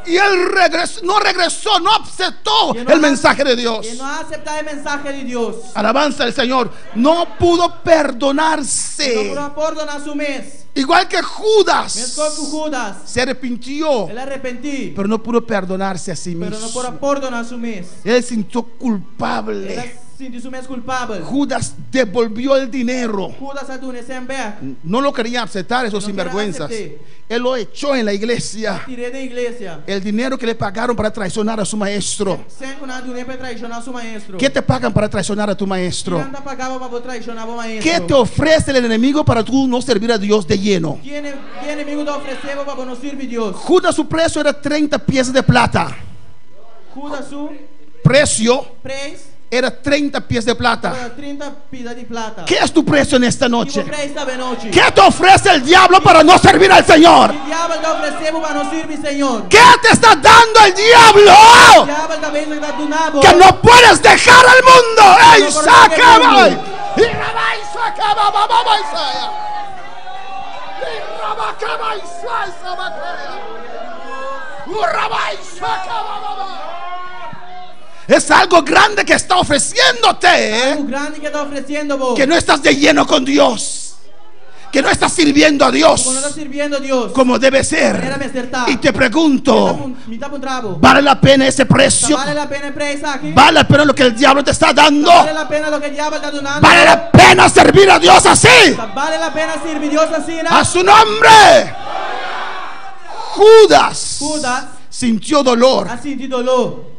Y él regresó, no aceptó Y no el mensaje de Dios. E não aceitar o mensagem de Deus. Alabanza al Señor. No pudo Não perdonarse. pode perdonar su mês. Igual que Mesmo Judas que Judas. se arrepintió, Ele arrepentiu. pero no pudo perdonarse a sí Pero não pode mismo. perdonar su mês. Él se sintió Ele culpable. sinti su mes culpável. Judas devolvió el dinero. Judas a dune sem back. No lo quería aceptar esos No sinvergüenzas. quería aceptar. Él lo echó en la iglesia. Tirei da iglesia. El dinero que le pagaron para traicionar a su maestro. Sem con a dune para traicionar su maestro. ¿Qué te pagan para traicionar a tu maestro? Quem anda pagava para traicionar o maestro? ¿Qué te ofrece el enemigo para tú no servir a Dios de lleno? Que inimigo te ofereceu para não servir Deus? Judas, su precio era 30 piezas de plata. Judas su Precio preço era 30 piezas de plata. para 30 pidas de plata. ¿Qué es tu precio en esta Que noche? o preço esta noite? ¿Qué te ofrece el diablo para no servir al Señor? O diabo te ofereceu para não servir Senhor. ¿Qué te está dando el O diablo? diabo também está do nabo. Que no puedes dejar al mundo. ¡Ey, No, sácame! no, ¡Y rabai, sácame, mamá, Isaiah! ¡Y rabacaba, Isaiah, sabacaya! ¡Y rabai, sácame, mamá! Es algo grande que está ofreciéndote, Algo grande que está oferecendo vos. que no estás de lleno con Dios, que no estás sirviendo a Dios Como não está sirviendo a Deus. como debe ser. Manera me acertar. Y te pregunto, Me tá um trabo. ¿vale la pena esse precio? Vale la pena el preço aqui? ¿Vale la pena lo que el diablo te está dando? Vale la pena lo que el diablo está donando? ¿Vale la pena servir a Dios así? Vale la pena servir a Dios así, ¿no? A su nombre. Judas Judas sintió dolor, ha sentido dolor.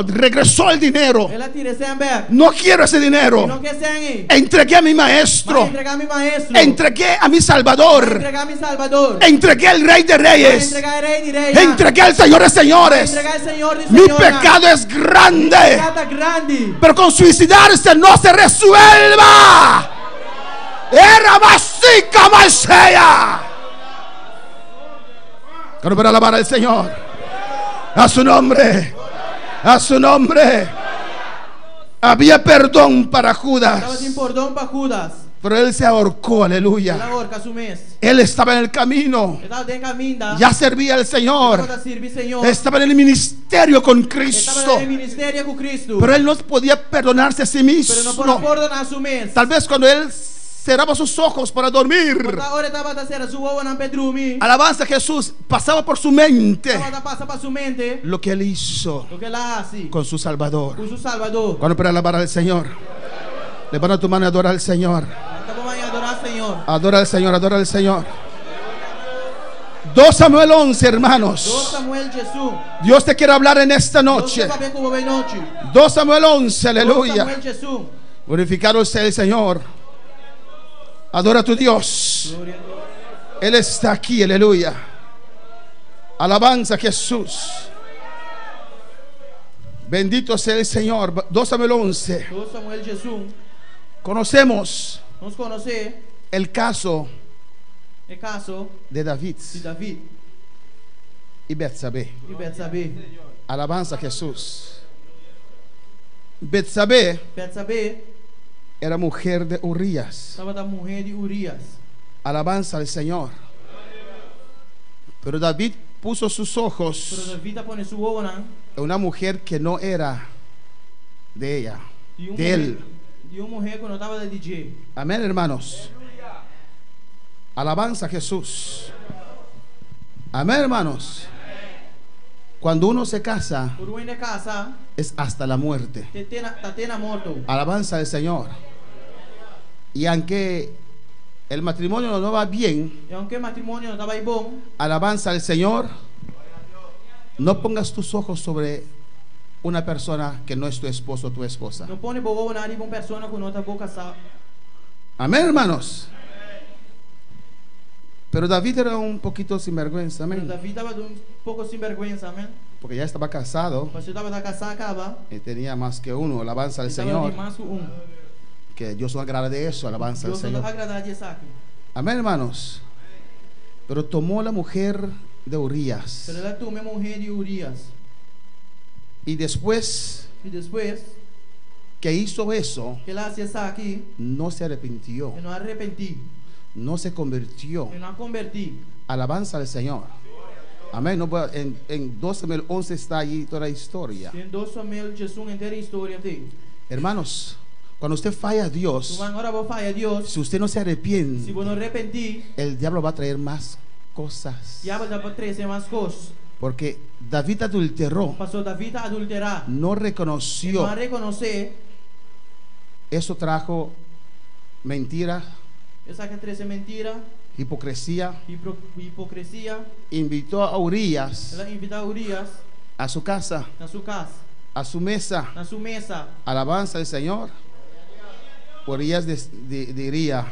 regresó el dinero. Él la tiré sem back. No quiero ese dinero. No que sem aí. Entregué a mi Vai maestro. entregar a mi maestro. Entregué a mi Vai Salvador. entregar a mi Salvador. Entregué al Rey de Vai Reyes. entregar al Rey de Reis. Entregué al Señor de Vai Señores. entregar al Señor de Mi Señores. pecado es grande, Pecado grande. pero con suicidarse no se resuelva. Era vasica masea. Quiero para alabar al Señor. A su nombre. A su nombre. Había perdón para Estava Judas, sem perdão para Judas. pero él se ahorcó, Ele aleluya. ahorca su mes. Él estaba en el camino. Ele estava dentro caminho. Ya servía al Señor. Estava servir Senhor. Estaba en el ministerio con Estava Cristo. no ministério com Cristo. Pero él no podía perdonarse a sí Pero não pode mismo. perdonar su mes. Tal vez cuando él cerraba sus ojos para dormir, Quanta hora estava a ser a sua hora não pedrumi. alabanza a Jesús, pasaba por su mente Estava a passar para sua mente. lo que él hizo Lo que ela hace. con su Salvador. Com su Salvador. Cuando para alabar al Señor, levanta tu mano y adora al Señor. Estamos a adorar al Senhor. Adora al Señor, adora al Señor. 2 Samuel 11, hermanos. 2 Samuel Jesus. Dios te quiere hablar en esta Deus noche. quer ver como vem noite. 2 Samuel 11, 2 aleluya. Samuel Jesus. Glorificado sea el Señor. Adora a tu Dios. Glória a Deus. Él está aquí, aleluya. Alabanza a Jesús. Bendito sea el Señor. 2 Samuel 11. 2 Samuel Jesus. Conocemos Vamos conhecer el caso o caso de David de David y Betsabé. e Betsabé. Alabanza a Jesús. Betsabé Betsabé era mujer de Urías. estava da mulher de Urias. Alabanza al Señor. Pero David puso sus Pero ojos David pone su olho na en una mujer que no era de ella, de de él. de uma mulher que não estava da DJ. Amén, hermanos. Alabanza a Jesús. Amén, hermanos. Cuando uno se casa, Por uma casa, es hasta la muerte. tá tendo morto. Alabanza al Señor. Y aunque el matrimonio no va bien, E aunque o matrimônio não estava aí bom, alabanza al Señor. No pongas tus ojos sobre una persona que no es tu esposo o tu esposa. não pone boa na uma pessoa que não está boa casada. Amén, hermanos. Pero David era un poquito sinvergüenza, Pero amén. David estava um pouco sem vergonha, amém? Porque ya estaba casado Você estava da casada, acaba. y tenía más que uno. Alabanza al Estava Señor. de mais um. Que Dios no agrada de eso. Alabanza al Deus não Señor. agradar disso aqui. Amén, hermanos. Pero tomó la mujer de Urías. Pero ela tomou uma mulher de Urias. Y después E depois que hizo eso, que ela fez isso aqui, no se arrepintió. eu não arrependi. No se convirtió. Eu não converti. Alabanza al Señor. Amén. No, en 2 Samuel 11 está allí toda la historia. Tem 2 Samuel Jesus inteira história tem. Hermanos, cuando usted falla a Tu Dios, vai agora vou falar a Deus. si usted no se Se arrepiente, vou não arrepentir, el diablo va a traer más cosas. diabo já vai trazer mais coisas. Porque David adulteró, Pastor David adulterar. no Não reconoció reconhecer Eso trajo mentira, Essa que trouxe mentira, hipocresía. hipocrisia. Invitó a Urias Ela invita Urias a su casa, na sua casa, a su mesa. na sua mesa. Alabanza al Señor. Urias diría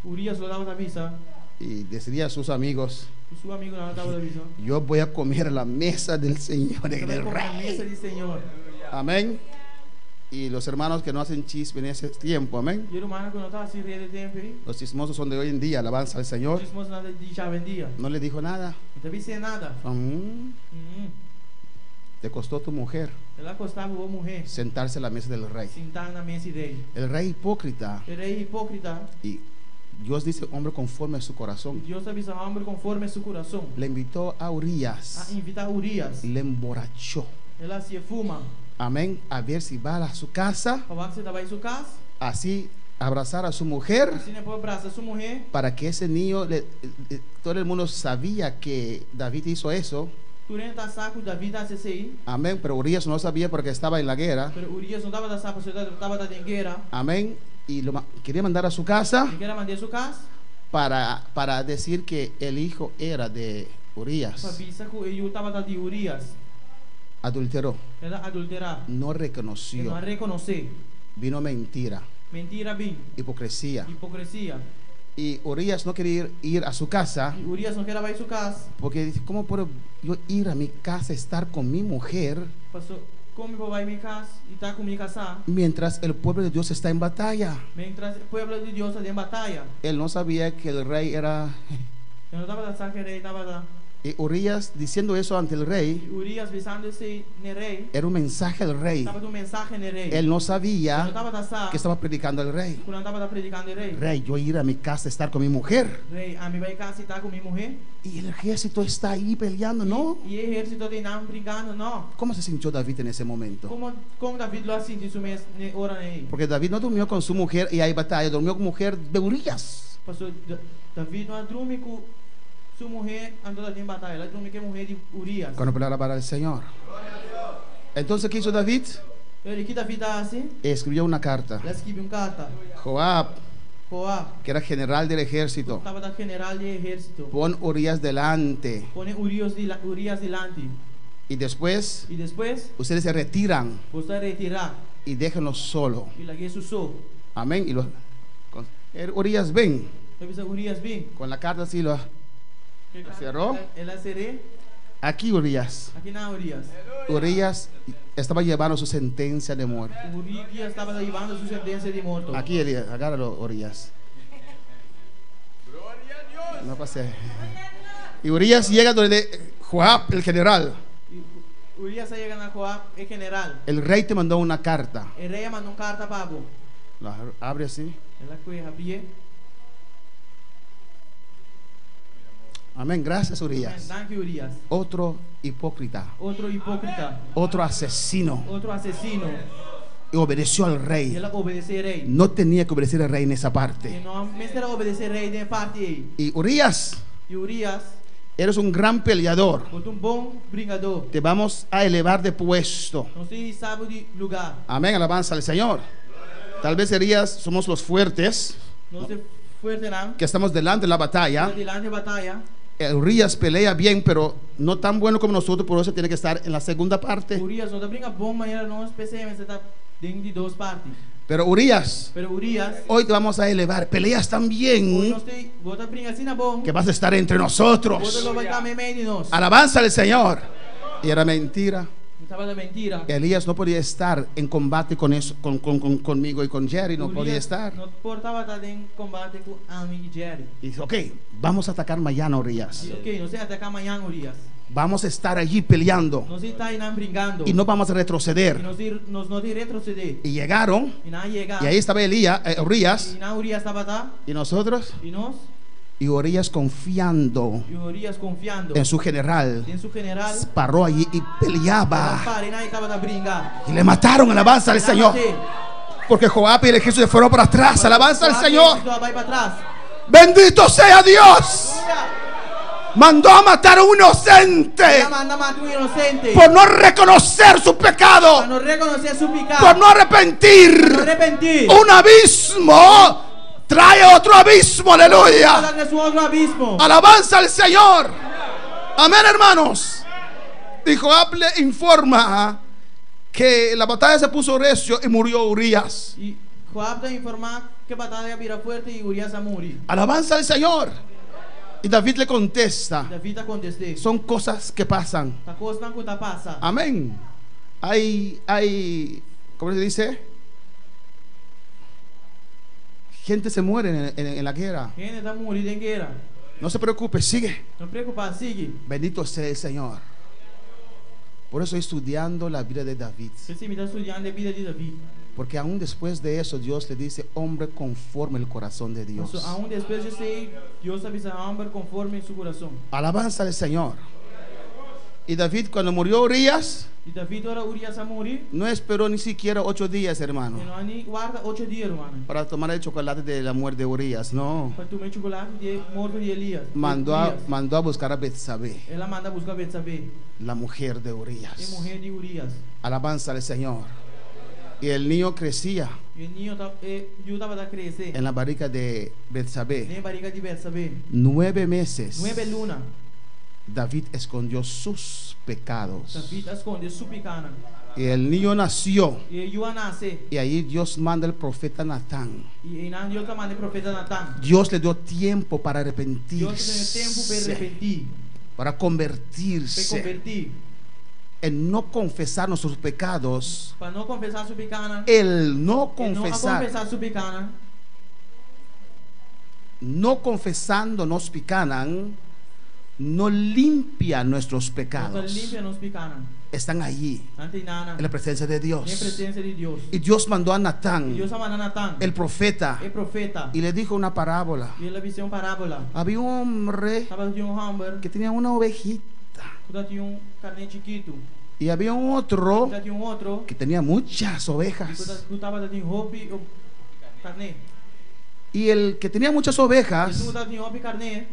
Urias lo dava da misa, y decía a sus amigos: o seu amigo não dava da misa. yo voy a comer a la mesa del Señor, Você en vai el comer a mesa Rey. do Senhor. Amén. Y los hermanos que no hacen chisme en ese tiempo, amén. E o humano que não estava se rir de tempo, Los chismosos son de hoy en día, alabanza al Señor. os moços nada de já vendia. No le dijo nada. Não teve sem nada. Te costó tu mujer Ela costava o morrer, sentarse a la mesa del Rey. sentar na mesa dele. El rey hipócrita. Ele é hipócrita. Y Dios dice: hombre conforme a su corazón. Deus avisa ao homem conforme seu coração. Le invitó a A Urias, invitar Urias. le emborrachó. Ela se fuma. Amén. A ver si va a su casa, Para que você estava em sua casa. así abrazar a su mujer, Assim depois abraça sua mulher. para que ese niño, todo el mundo sabía que David hizo eso. Turena tá saco, Davi tá CCI. Amén. Pero Urias no sabía porque estaba en la guerra. Pero Urias não estava da saco, você estava da dengueira. Amén. Y quería mandar a su casa Ele queria mandar sua casa. para decir que el hijo era de Urias. Sabia que ele estava da de Urias. Adulteró, Ela adulterar. no Ele reconoció, não reconhecer. vino mentira, Mentira, bem. hipocresía. Hipocrisia. Y Urias no quería ir a su casa E Urias não queria ir sua casa. porque dice: ¿cómo puedo yo ir a mi casa, estar con mi mujer Passou. Como eu vou ir minha casa e tá com minha casa? mientras el pueblo de Dios está en batalla? Mientras o pueblo de Deus está em batalha. Él no sabía que el rey era... Eu não estava da saco, ele estava da. Y Urias diciendo eso ante el rey, Urias visando-se no rei. era un mensaje al rey. Estava do mensagem no rei. Él no Não sabía estava da saco. que estaba predicando al rey. Quando estava predicando o rei. Rey, yo ir a mi casa, estar con mi mujer. Rei, a mim vai casa e tá com minha mulher. Y el ejército está ahí peleando, ¿no? E o exército de não brincando, não. ¿Cómo se sintió David en ese momento? Como David lo assim disse mês hora aí. Porque David no durmió con su mujer y hay batalla, durmió con mujer de Urias. Pastor David não dorme com sua mulher andou em batalha. Ela dorme com a mulher de Urias. Cuando peleaba para el Señor. Entonces, ¿qué hizo David? Ele que David assim, Escribió una carta. ela escreveu carta. Joab, Joab que era general del ejército, estava da general de exército. pon Urias delante. Pone Urias delante. Y después, E depois, ustedes se retiran você retirar y déjenlo solo. e larguei su so. Amén. Y Urias, ven. Avisa Urias bem. Con la carta así lo... Cerró. Ela seré Aquí Urias. aqui na Urias. Urias estaba llevando su sentencia de muerte. Urias estava levando sua sentença de morto. Aquí, Elías, agárralo, Urias. No pasé. Y Urias llega donde Joab, el general. E Urias chega na Joab, é general. El rey te mandó una carta. O rei mandou carta para Abu. La abre así. Ela foi abrir. Amén. Gracias, Urias. Danke Urias. Otro hipócrita. Outro hipócrita. Otro asesino. Outro assassino. Y obedeció al E rey. ela obedeceu rei. No tenía que obedecer al rey en esa E parte. não, mas ela obedeceu rei de parte aí. Y Urias, E Urias, eres un gran peleador. outro bom brigador. Te vamos a elevar de puesto. Não se sabe de lugar. Amén. Alabanza al Señor. Tal vez Urias somos los fuertes Não se fuerte não. que estamos delante de la batalla. Delante de batalha. Urias pelea bien, pero no tan bueno como nosotros, por eso tiene que estar en la segunda parte. Urias não tá brinca bom, mas ela não especialmente está dentro de duas partes. Pero Urias, Pero Urias, hoy te vamos a elevar. Peleas tan hoje bien nós tem, bota brinca assim na bom. que vas a estar entre Bota nosotros. lo vai estar meio de nós. Alabanza al Señor. Y era mentira. Estava da mentira. Elías no podía estar en combate con eso, conmigo y con Jerry, no podía estar. Não portava estar em combate com Ami e Jerry. Y dice: ok, vamos a atacar mañana, Urias. E, ok, não sei atacar amanhã Urias. Vamos a estar allí peleando Não sei estar aí não brincando. y no vamos a E retroceder. nós não de retroceder. Y llegaron, E não chegar. y ahí estaba Urias, E não Urias estava lá. y nosotros, E nós. y Urias confiando E Urias confiando. en su general, Em seu general. paró allí y peleaba. Para, e não estava a brincar. Y le mataron. Alabanza al Señor. Porque Joab y el ejército se fueron para atrás. Alabanza al Señor. Vai para trás. Bendito sea Dios. Mandó a matar a un inocente Ella manda a matar un inocente. por no reconocer su pecado, Para no reconocer su pecado. por no arrepentir. Para no arrepentir. Un abismo trae otro abismo, aleluya. Habla de su otro abismo. Alabanza al Señor. Amén, hermanos. Dijo, hable, informa que la batalla se puso recio y murió Urías. Y Joab te informa que batalla vira fuerte y Urias a morir. Alabanza al Señor. Y David le contesta, David contesté. son cosas que pasan. Ta cosa que ta pasa. Amén. Hay, ¿cómo se dice? Gente se muere en la guerra. Gente está muriendo en guerra. No se preocupe, sigue. No preocupa, sigue. Bendito sea el Señor. Por eso estoy estudiando la vida de David. Ese me está estudiando la vida de David. Porque aún después de eso Dios le dice, hombre conforme el corazón de Dios. Aún después de ser, Dios avisa a hombre conforme en su corazón. Alabanza al Señor. Y David, cuando murió Urías, Y David ahora Urias a morir. no esperó ni siquiera 8 días, hermano, Y no ni guarda 8 días, hermano. para tomar el chocolate de la muerte de Urías. No. Para tomar chocolate de muerte de Elías. Mandó a buscar a Betsabé, Ela manda buscar Betsabé, la mujer de la Urías. mujer de Urias. Alabanza al Señor. Y el niño crecía Y el niño estaba a crecer. en la barriga de Betsabé. En barriga de Betsabé. 9 meses. 9 lunas. David escondió sus pecados. David esconde su pecado. Y el niño nació. Y yo nace. Y ahí Dios manda al profeta Natán. Y en Dios manda el profeta Natán. Dios le dio tiempo para Dios tiene tiempo para arrepentirse, arrepentir. para Para convertirse, convertir. en no confesar nuestros pecados. Para no confesar su pecado. El no No confesar, su pecado. no confesándonos picanan, no limpia nuestros No pecados. limpia los pecados. Están allí, Ante nada. en la presencia de En Dios. presencia de Dios. Y Dios mandó a Y Natán, Dios manda a Natán. el profeta, El profeta. y le dijo una parábola. Y él visión parábola. Había un hombre Estaba de un hombre que tenía una ovejita, que tenía un carne chiquito. y había un otro Que tenía un otro que tenía muchas y ovejas. que estaba de un hobby o carne. Y el que tenía muchas Y ovejas tú estás de un hobby carne.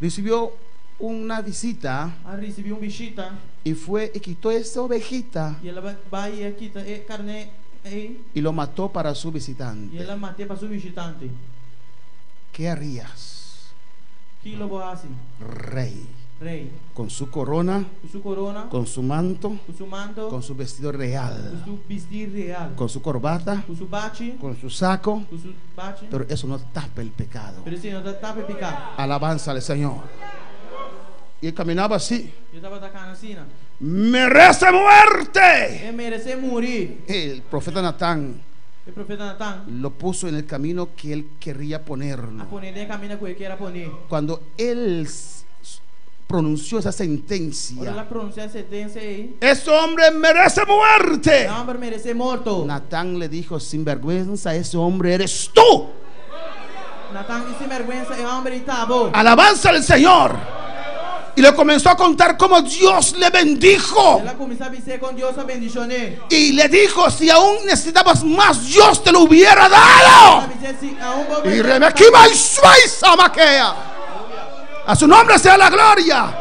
recibió una visita Recibió un visita. y fue y quitó esa ovejita Y él va y quita carne. y lo mató para su Y visitante. él maté para su visitante. ¿Qué harías, ¿Qué lo va a hacer? rey? Rey. Con su corona, Con su corona. con su manto, Con su manto. con su vestido Con real, su vestir real. con su corbata, Con su bache. con su saco, Con su bache. pero eso no tapa el pecado. Pero si no te tapa el pecado. Alabanza al Señor. Y él caminaba así. Yo estaba atacando así. ¡Merece muerte! Él merece morir. El profeta Natán El profeta Natán. lo puso en el camino que él quería A ponerlo. poner en el camino que él quiera poner. Cuando él pronunció esa Ahora sentencia, la pronuncia de sentencia ahí. ese hombre merece muerte. El hombre merece muerto. Natán le dijo, sin vergüenza, ese hombre eres tú. Natán y sin vergüenza el hombre y tabo. Alabanza al Señor. Y le comenzó a contar cómo Dios le bendijo. Él comenzó a decir con Dios a bendiciones. Y le dijo, si aún necesitabas más, Dios te lo hubiera dado. Y Rebequima y Suiza Maquea. A su nombre sea la gloria.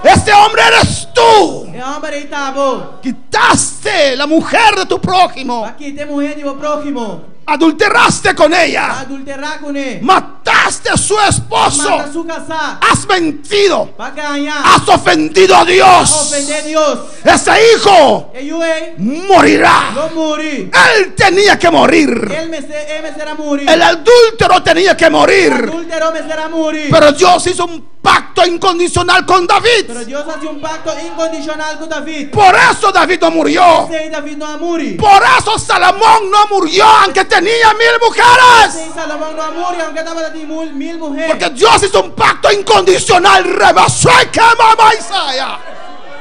Este hombre eres tú. El hombre y tabo. Quitaste la mujer de tu prójimo. Aquí te mujer de tu prójimo. Adulteraste con ella. Adulterar con él. Mataste a su esposo. Mata su casa. Has mentido. Va a ganar. Has ofendido a Dios. Ofender a Dios. Ese hijo Ellos morirá. no morir. Él tenía que morir. Él me será morir. El adúltero tenía que El morir. adúltero me será morir. Pero Dios hizo un pacto incondicional con David. Pero Dios hace un pacto incondicional con David. Por eso David no murió. Sí, David no va a morir. Por eso Salomón no murió aunque tenía 1000 mujeres. Sí, Salomón no va a morir aunque estaba de 1000 mujeres. Porque Dios hizo un pacto incondicional. Rebasó y quemaba Isaías.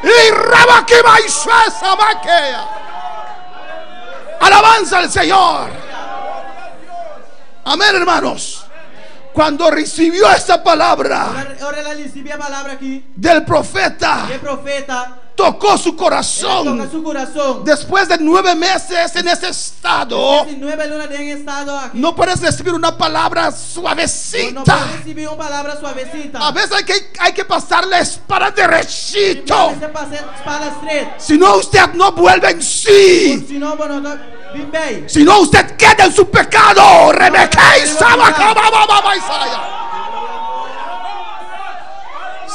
Y rebaquima y suesa maquea. Alabanza al Señor. Amén, hermanos. Cuando recibió esa palabra Ahora la recibía palabra aquí. del profeta, El profeta tocó su Él toca corazón. su corazón. Después de 9 meses en ese estado, 19 lunas de estado aquí. no puedes recibir una palabra No suavecita. puede recibir una palabra suavecita. A veces hay que pasar la espada derechito. A veces pasa espada straight. Si no, usted no vuelve en sí. Si no, bueno, no, bien bay. Si no, usted queda en su pecado. Rebeca y Isaya.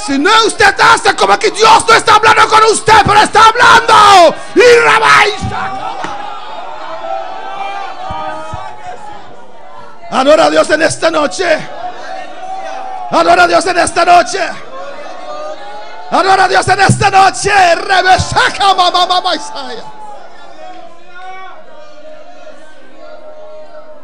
Si no, usted hace como que Dios no está hablando con usted, pero está hablando. Y Rabaiza. Adora a Dios en esta noche. Adora a Dios en esta noche. Adora a Dios en esta noche. Rebeca mamá Isaya.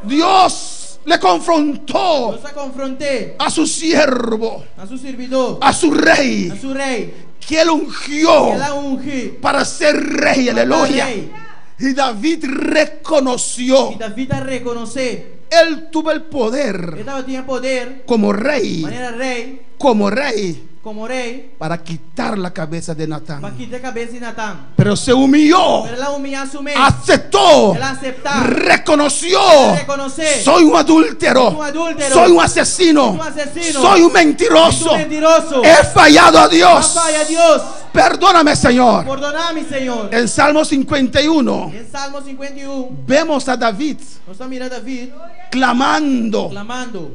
Dios le confrontó Dios se confronté a su siervo, a su servidor, a su a rey, su rey, que él ungió que la ungí para ser rey, aleluya. rey. Y David reconoció, Y David a reconocer, él tuvo el poder él tenía poder, como rey, manera rey, como rey, como rey, para quitar la cabeza de para Natán. quitar cabeza de Natán. Pero se humilló, Pero la humilla a su mes, aceptó, él aceptar, reconoció: reconocer, soy un adúltero, soy un adúltero, soy un asesino, soy un asesino, soy un es mentiroso, un mentiroso, he fallado a no Dios, falla a Dios, perdóname, Señor. perdóname, Señor. En Salmo 51 En Salmo 51, vemos a David nos está mirando David clamando, clamando.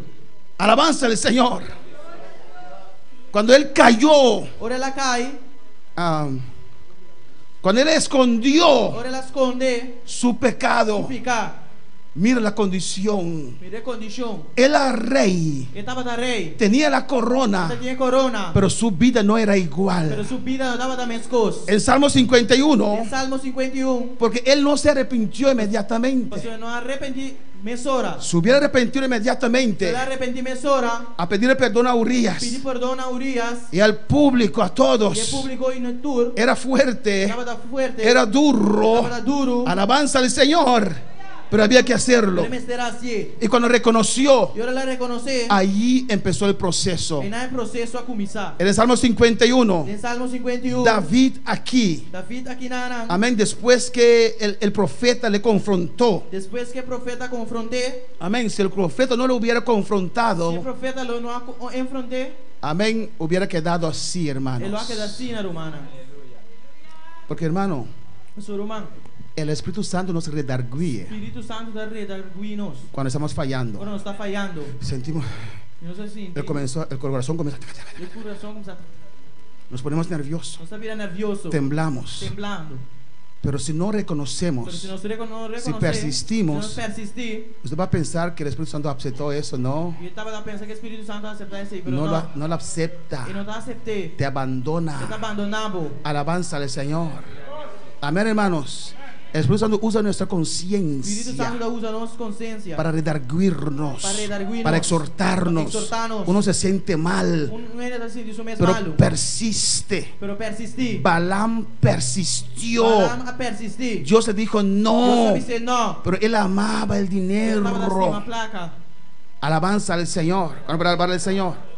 alabanza al Señor. Cuando él cayó, Ahora la cae, cuando él escondió ahora la esconde, su pecado, pica. mira la condición. Mire condición. Él era rey, Estaba de rey, tenía la corona, tiene corona, pero su vida no era pero igual. su vida no estaba también cosas. En Salmo 51, En Salmo 51, porque él no se arrepintió inmediatamente. pues no arrepentí mesora. Se hubiera arrepentido Se inmediatamente arrepentí mesora, a pedirle perdón a Urias pedí perdón a Urias y al público, a y el todos. público en el tour. Era fuerte, Estaba fuerte, era duro. estaba duro. Alabanza al Señor, pero había que hacerlo. Pero me estará así. Y cuando reconoció, Y ahora la reconocí. allí empezó el proceso. En el proceso a comenzar. En el Salmo 51, En Salmo 51, David aquí, David aquí nada. amén, después que el profeta le confrontó, Después que el profeta confronté, amén, si el profeta no lo hubiera si el confrontado, profeta lo no enfrenté, amén, hubiera quedado así, él lo ha hermanos. quedado así, hermana. Porque, hermano, Su hermano, el Espíritu Santo nos redarguye Espíritu Santo da redarguinos. cuando estamos fallando. Cuando nos está fallando, Sentimos, no sé si el corazón comienza, el corazón comienza, nos ponemos nerviosos, nos está nervioso, temblamos. temblando. Pero si no Pero reconocemos, si nos reconoce, si persistimos, si nos persistí, usted va a pensar que el Espíritu Santo aceptó eso. No, yo estaba pensando que el Espíritu Santo acepta eso, pero no no, lo, no lo acepta, y no te acepté, te abandona. te abandonamos. Alabanza al Señor. Amén, hermanos. El Espíritu Santo usa nuestra Espíritu conciencia Santo usa nuestra conciencia para redarguirnos, para redarguirnos, para exhortarnos. exhortarnos. Uno se siente mal, No era así, Dios me es pero malo, persiste. pero persistí. Balaam persistió. Balaam a persistir. Dios le dijo Dios no, dice no. pero él amaba el Estaba así, dinero. una placa. Alabanza al Señor. Para alabar al Señor.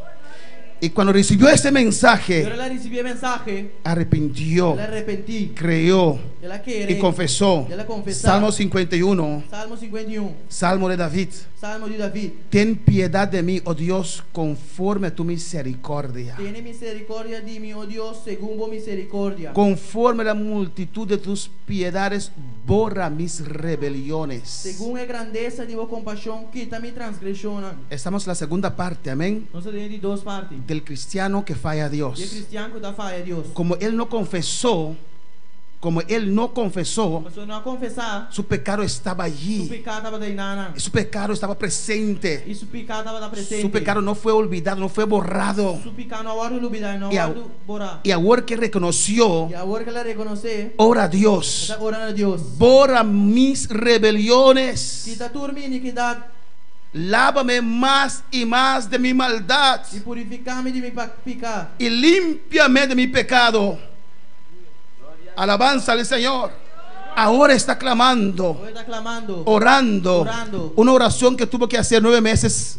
Y cuando recibió ese Yo mensaje, le recibí el mensaje, arrepintió, le arrepentí, creyó yo la quiere. y confesó. Ya la confesó. Salmo 51, Salmo 51, Salmo de David. Salmo de David. Ten piedad de mí, oh Dios, conforme a tu misericordia. Tiene misericordia de mí, oh Dios, según tu misericordia. Conforme a la multitud de tus piedades, borra mis rebeliones. Según la grandeza de tu compasión, quita mi transgresión. Estamos en la segunda parte, amén, No se tiene de dos partes. del cristiano que falla a Y el Dios. cristiano que da falla a Dios. Como él no confesó, Pero no a confesar, su pecado estaba su allí. pecado estaba de nada. Su pecado estaba presente. Y su pecado estaba presente. Su pecado no fue olvidado, no fue borrado. Su pecado no ahora lo olvidar, no Y ahora a- lo borrar. Y ahora que reconoció, Y ahora que la reconoce, ora a Dios, está orando a Dios. borra mis rebeliones. Quita tu iniquidad Lávame más y más de mi maldad y purificame de mi pecado. y límpiame de mi pecado. Alabanza al Señor. Ahora está clamando, Hoy está clamando. orando, Orando. una oración que tuvo que hacer 9 meses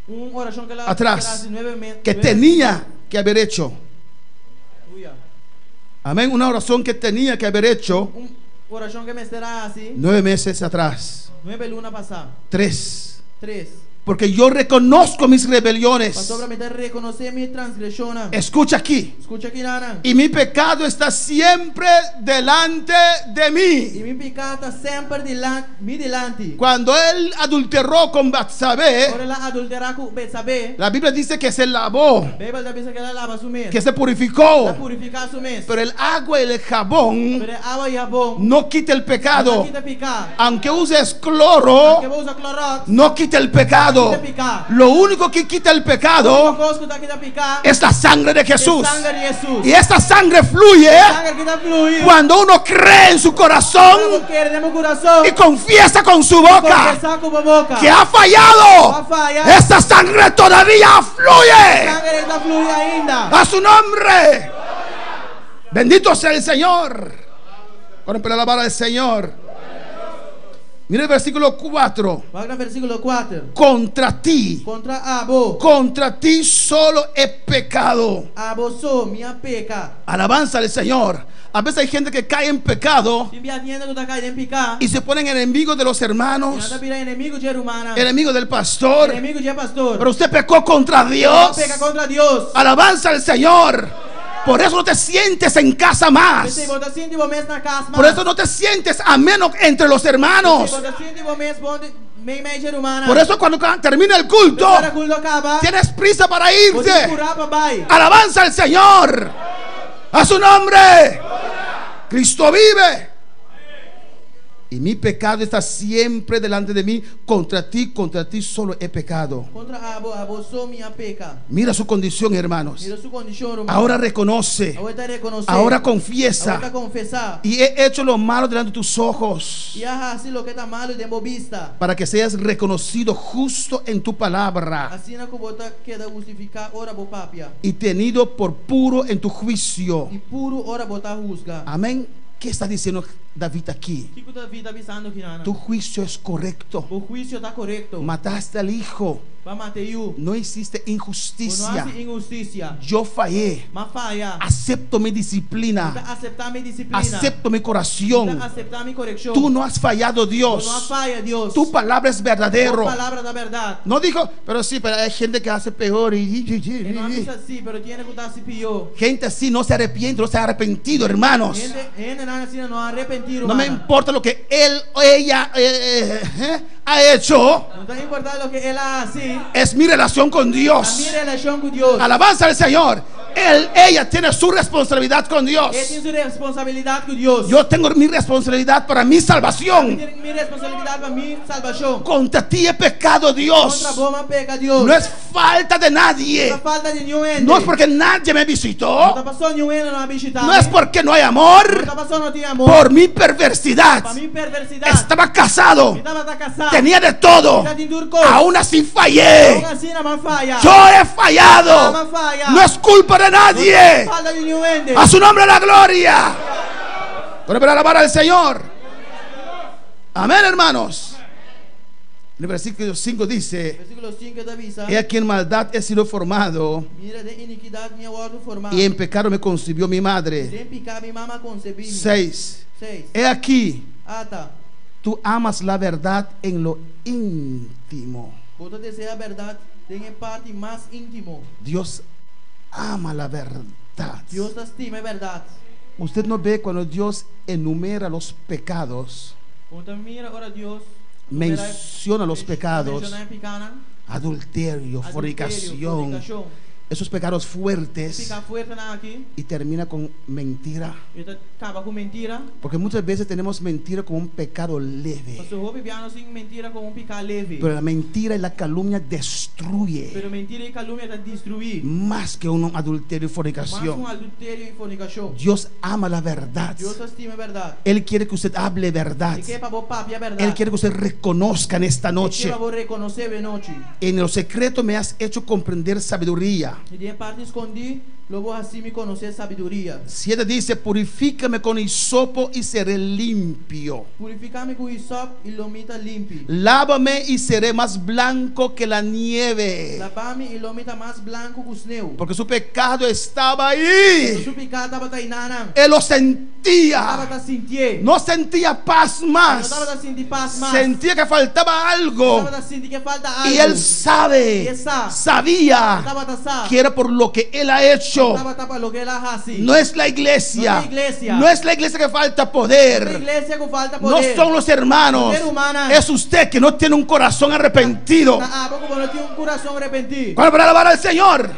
Una oración que la atrás, que la hace que tenía que haber hecho. Aleluya. Amén. Una oración que tenía que haber hecho Oração que me será assim. 9 meses atrás. 9 lunas passadas. 3. 3. Porque yo reconozco mis rebeliones. Pastor, para me reconocer mi transgresión. Escucha aquí. Escucha aqui, Nana. Y mi pecado está siempre delante de E mí. mi pecado está sempre delante. Cuando él adulteró con Batsabé, Quando ela adulterar com Betsabé, la Biblia dice que se lavó, a Bíblia diz que ela lava su mês. que se Ela purificó. purificar su mês. Pero el agua y el jabón Pero água e jabón no quita el não pecado. quita pecado. Aunque uses cloro, Que vou usar Clorox, no quita el pecado. quita pecado. Lo único que quita el O pecado cosco tá quita pecado. es la sangre de Jesús. É sangue de Jesus. Y esta sangre fluye Sangue que tá fluindo. cuando uno cree en su corazón Quando quer no meu coração. y confiesa con su boca Confessar com a boca. que ha fallado. Va fallar. Esta sangre todavía fluye. Sangue está fluindo ainda. A su nombre. Bendito sea el Señor. Vamos a alabar al Señor. Mira el versículo 4. Vai no versículo 4. Contra ti solo he pecado. Abo sou minha peca. Alabanza al Señor. A veces hay gente que cae en pecado Se viajando que tá caindo em pecado. y se ponen enemigos de los E hermanos, nada vira inimigo de humana. enemigos del pastor. Inimigo de pastor. Pero usted pecó contra Não Dios. peca contra Deus. Alabanza al Señor. Por eso no te sientes en casa más. Você bota assim o mês na casa. Por eso no te sientes ameno entre los hermanos. Você bota assim o mês bonde meio de humana. Por eso cuando termina el culto, Para culto acaba. tienes prisa para Você irte. curar para vai. Alabanza al Señor. A su nombre. Cristo vive. Y mi pecado está siempre delante de mí. Contra ti solo he pecado. Contra abo sou minha peca. Mira su condición, hermanos. Mira sua condição, humana. Ahora reconoce. Agora tá reconocer. Ahora Agora confiesa. tá confessar. Y he hecho lo malo delante de tus ojos, E assim lo que tá malo de vista. para que seas reconocido justo en tu palabra Assim na que bota queda justificar ora bo papia. y tenido por puro en tu juicio. E puro ora botar juzga. Amén. ¿Qué está diciendo David aquí? Que Davi tá avisando aqui, Nana? Tu juicio es correcto. O juízo tá correto. Mataste al hijo. Vai matar No hiciste não injusticia. hace injustiça. Yo fallé. Mas falha. Acepto mi disciplina. Tá aceitar minha disciplina. Acepto mi Tá corazón. aceitar minha correção. Tú no has fallado, Não Dios. falha, Deus. Tu palabra es A verdadero. palavra da verdade. No dijo, pero sí, pero hay gente que hace peor. Ele não avisa assim, pero tiene que estar assim pior. Gente así no se arrepiente, no se ha arrepentido, hermanos. Gente não assim não arrependido. No me importa lo que él o ella ha hecho. Não tá importando o que ela assim. Es mi relación con A Dios. minha relação com Deus. Alabanza al Señor. Ella tiene su responsabilidad con Dios. Ele tem sua responsabilidade com Deus. Yo tengo mi responsabilidad para mi salvación. Tem minha responsabilidade para minha salvação. Contra ti he pecado, Dios. Contra bom peca Deus. No es falta de nadie. Não falta de nenhum ente. No es porque nadie me Não visitó. tá passando nenhum ente não visitar. No es porque no hay Não amor. tá passando não tinha amor. Por mi perversidad. Para minha perversidade. Estaba casado. Estava casado. Tenía de todo. Já tem tudo coisa. Aún así fallé. Aún assim não falha. Yo he fallado. Não falha. No es culpa de Não nadie. falta de nenhum ente. A su nombre la gloria. Bueno, para alabar al Señor. Amén, hermanos. El versículo 5 dice: Versículo 5 da avisa. He aquí en maldad he sido formado, Mira de iniquidade minha ordem formada. y en pecado me concibió mi madre. Sem picar minha mama concebi. 6. 6. He aquí, Ata. tú amas la verdad en lo íntimo. Bota desejar a verdade tem em parte mais íntimo. Dios ama la verdad. Deus estima a verdade. Usted no ve cuando Dios enumera los pecados, Quando mira ora Deus menciona los pecados: menciona em picana, adulterio, fornicación, fornicação. esos pecados fuertes, Fica fuerte na aqui. y termina con mentira. E acaba com mentira. Porque muchas veces tenemos mentira como un pecado leve, Pastor Rob Biano sin mentira com picar leve. pero la mentira y la calumnia destruye Pero mentira e calúnia tá destruir. más que un adulterio y Mais fornicación. adultério e fornicação. Dios ama la verdad. Deus estima a verdade. Él quiere que usted hable verdad. E que para vos papi a verdade. Él quiere que usted reconozca en esta Que noche: para vos reconocer de noite. en lo secreto me has hecho comprender sabiduría. E de parte escondi Logo assim me conhecer sabedoria. 7 dice, purifícame con hisopo y seré limpio. Purificar-me com hisop e lomita limpi. Lávame y seré más blanco que la nieve. Lavar-me e lomita mais branco que o sneu. Porque su pecado estaba ahí. Su pecado estava tá inanang. Él lo Estava sentía. tá sentir. No sentía paz Não más. estava tá sentir paz mais. Sentía que faltaba algo. Estava tá sentir que falta algo. Y él sabe, sabía Estava tá sa. que era por lo que él ha hecho. Estava tá para lo que ela hasi. No es la iglesia. No es la iglesia. No es la iglesia que falta Na poder. igreja com falta No poder. son los hermanos. Ser humana. Es usted que no tiene un corazón arrepentido. Na água como não tinha coração arrependido. ¿Cuál para alabar al Señor?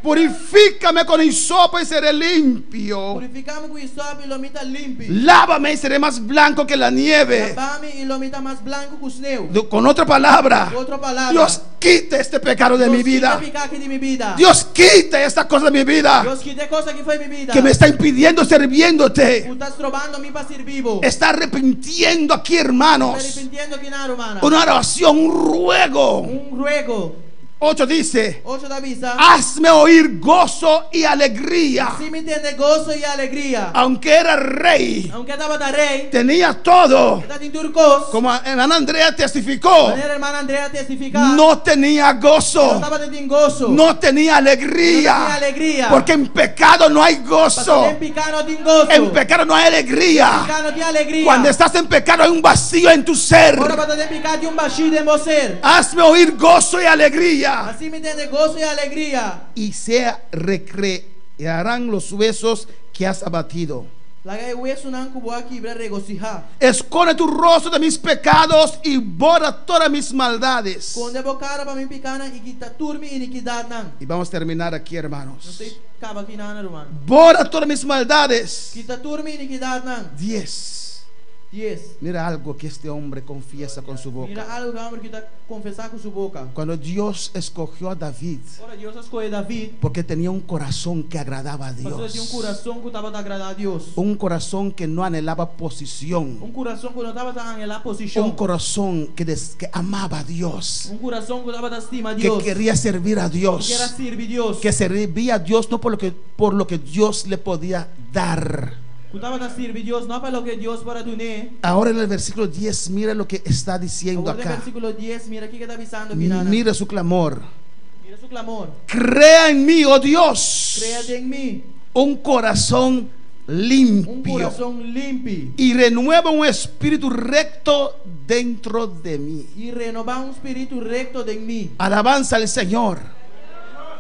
Purifícame con hisopo y seré limpio. Purificamos com hisop e lomita limpi. Lávame y seré más blanco que la nieve. Lavar-me e lomita mais branco que o sneu. Con otra palabra, Outra palavra. Dios quite este pecado de mi vida. Dios quita aqui de mi vida. Dios quite esta cosa de mi vida Dios quita cosa que foi mi vida. que me está impidiendo serviéndote. Tu estás robando a mim para ser vivo. Está arrepintiendo aquí, Está hermanos. arrepentiendo que nada, hermana. Una oración, un ruego. Ruego. 8 dice, Ocho da avisa. hazme oír gozo y alegría. Se me entende gozo e alegria. Aunque era rey, Aunque estava da rei. tenía todo. Está em turcos. Como hermana Andrea testificó, Maneira irmã Andrea testificar. no tenía Não gozo, estava tendo gozo. no tenía Não tinha alegría. alegria. Porque en pecado no hay gozo. Em pecado não tem gozo. En pecado no hay alegría. Pecado não tem alegria. Cuando estás en pecado hay un vacío en tu ser. Ora para ter pecado tem baixinho em você. Hazme oír gozo y alegría. Assim me entende gozo e alegria. Y se recrearán los huesos que has abatido. Lagai hueso não cubo aqui para regocijar. Esconde tu rostro de mis pecados y borra todas mis maldades. Quando bocara para mim pecana e quita turmi iniquidade não. Y vamos a terminar aquí, Não hermanos. sei acaba aqui não, irmão. Borra todas mis maldades. Quita turmi iniquidade não. 10. 10. Mira algo que este hombre confiesa con su Mira boca. algo que homem que está confessar com sua boca. Cuando Dios escogió a David, Ora Deus escolheu David. porque tenía un corazón que agradaba a Pastor tinha Dios. coração que estava a agradar a Deus. Un corazón que no anhelaba posición. Coração que não estava a anhelar posição. Un corazón que amaba a Dios. Coração que estava a estima a Que Deus. quería servir a Que era Dios. servir a Deus. Que servía a Dios no por lo que Dios le podía dar. Que estava a servir a Deus não para o que Deus para tu né. Ahora en el versículo 10, mira lo que está diciendo Agora no acá. versículo 10, mira aqui que está avisando aqui nada. Mira su clamor. Mira su clamor. Crea en mí, oh Dios, Crea em mim un corazón limpio coração limpo y renueva un espíritu recto dentro de mí. e renovar espírito recto em mim. Alabanza al Señor,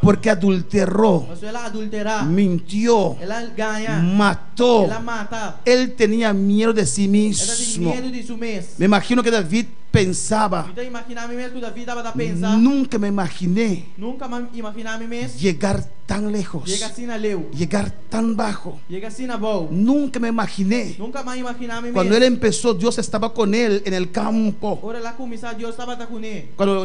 porque adulteró, Mas ela adulterar, mintió, ela ganha, mató. ela mata, Él tenía miedo de sí ela tem mismo. medo de su mês. Me imagino que David pensaba, Então imaginar mesmo que David estava a pensar. nunca me imaginé Nunca imaginar mesmo. llegar tan lejos, Chega assim na leu, llegar tan bajo. chega assim na boa. Nunca me imaginé. Nunca mais imaginar mesmo. Cuando él empezó, Dios estaba con él en el campo. Ora lá começar Deus estava com ele. Cuando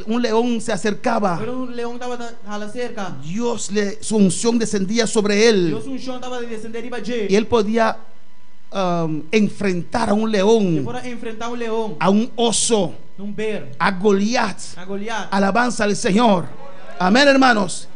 un león se acercaba, Ora leão estava a la cerca. Dios su unción descendía sobre él Deus chão estava a descender e bater. y él podía enfrentar a un E león, fora enfrentar leão, a un oso, bear, a Goliat. a Goliat. Alabanza al Señor. Amén, hermanos.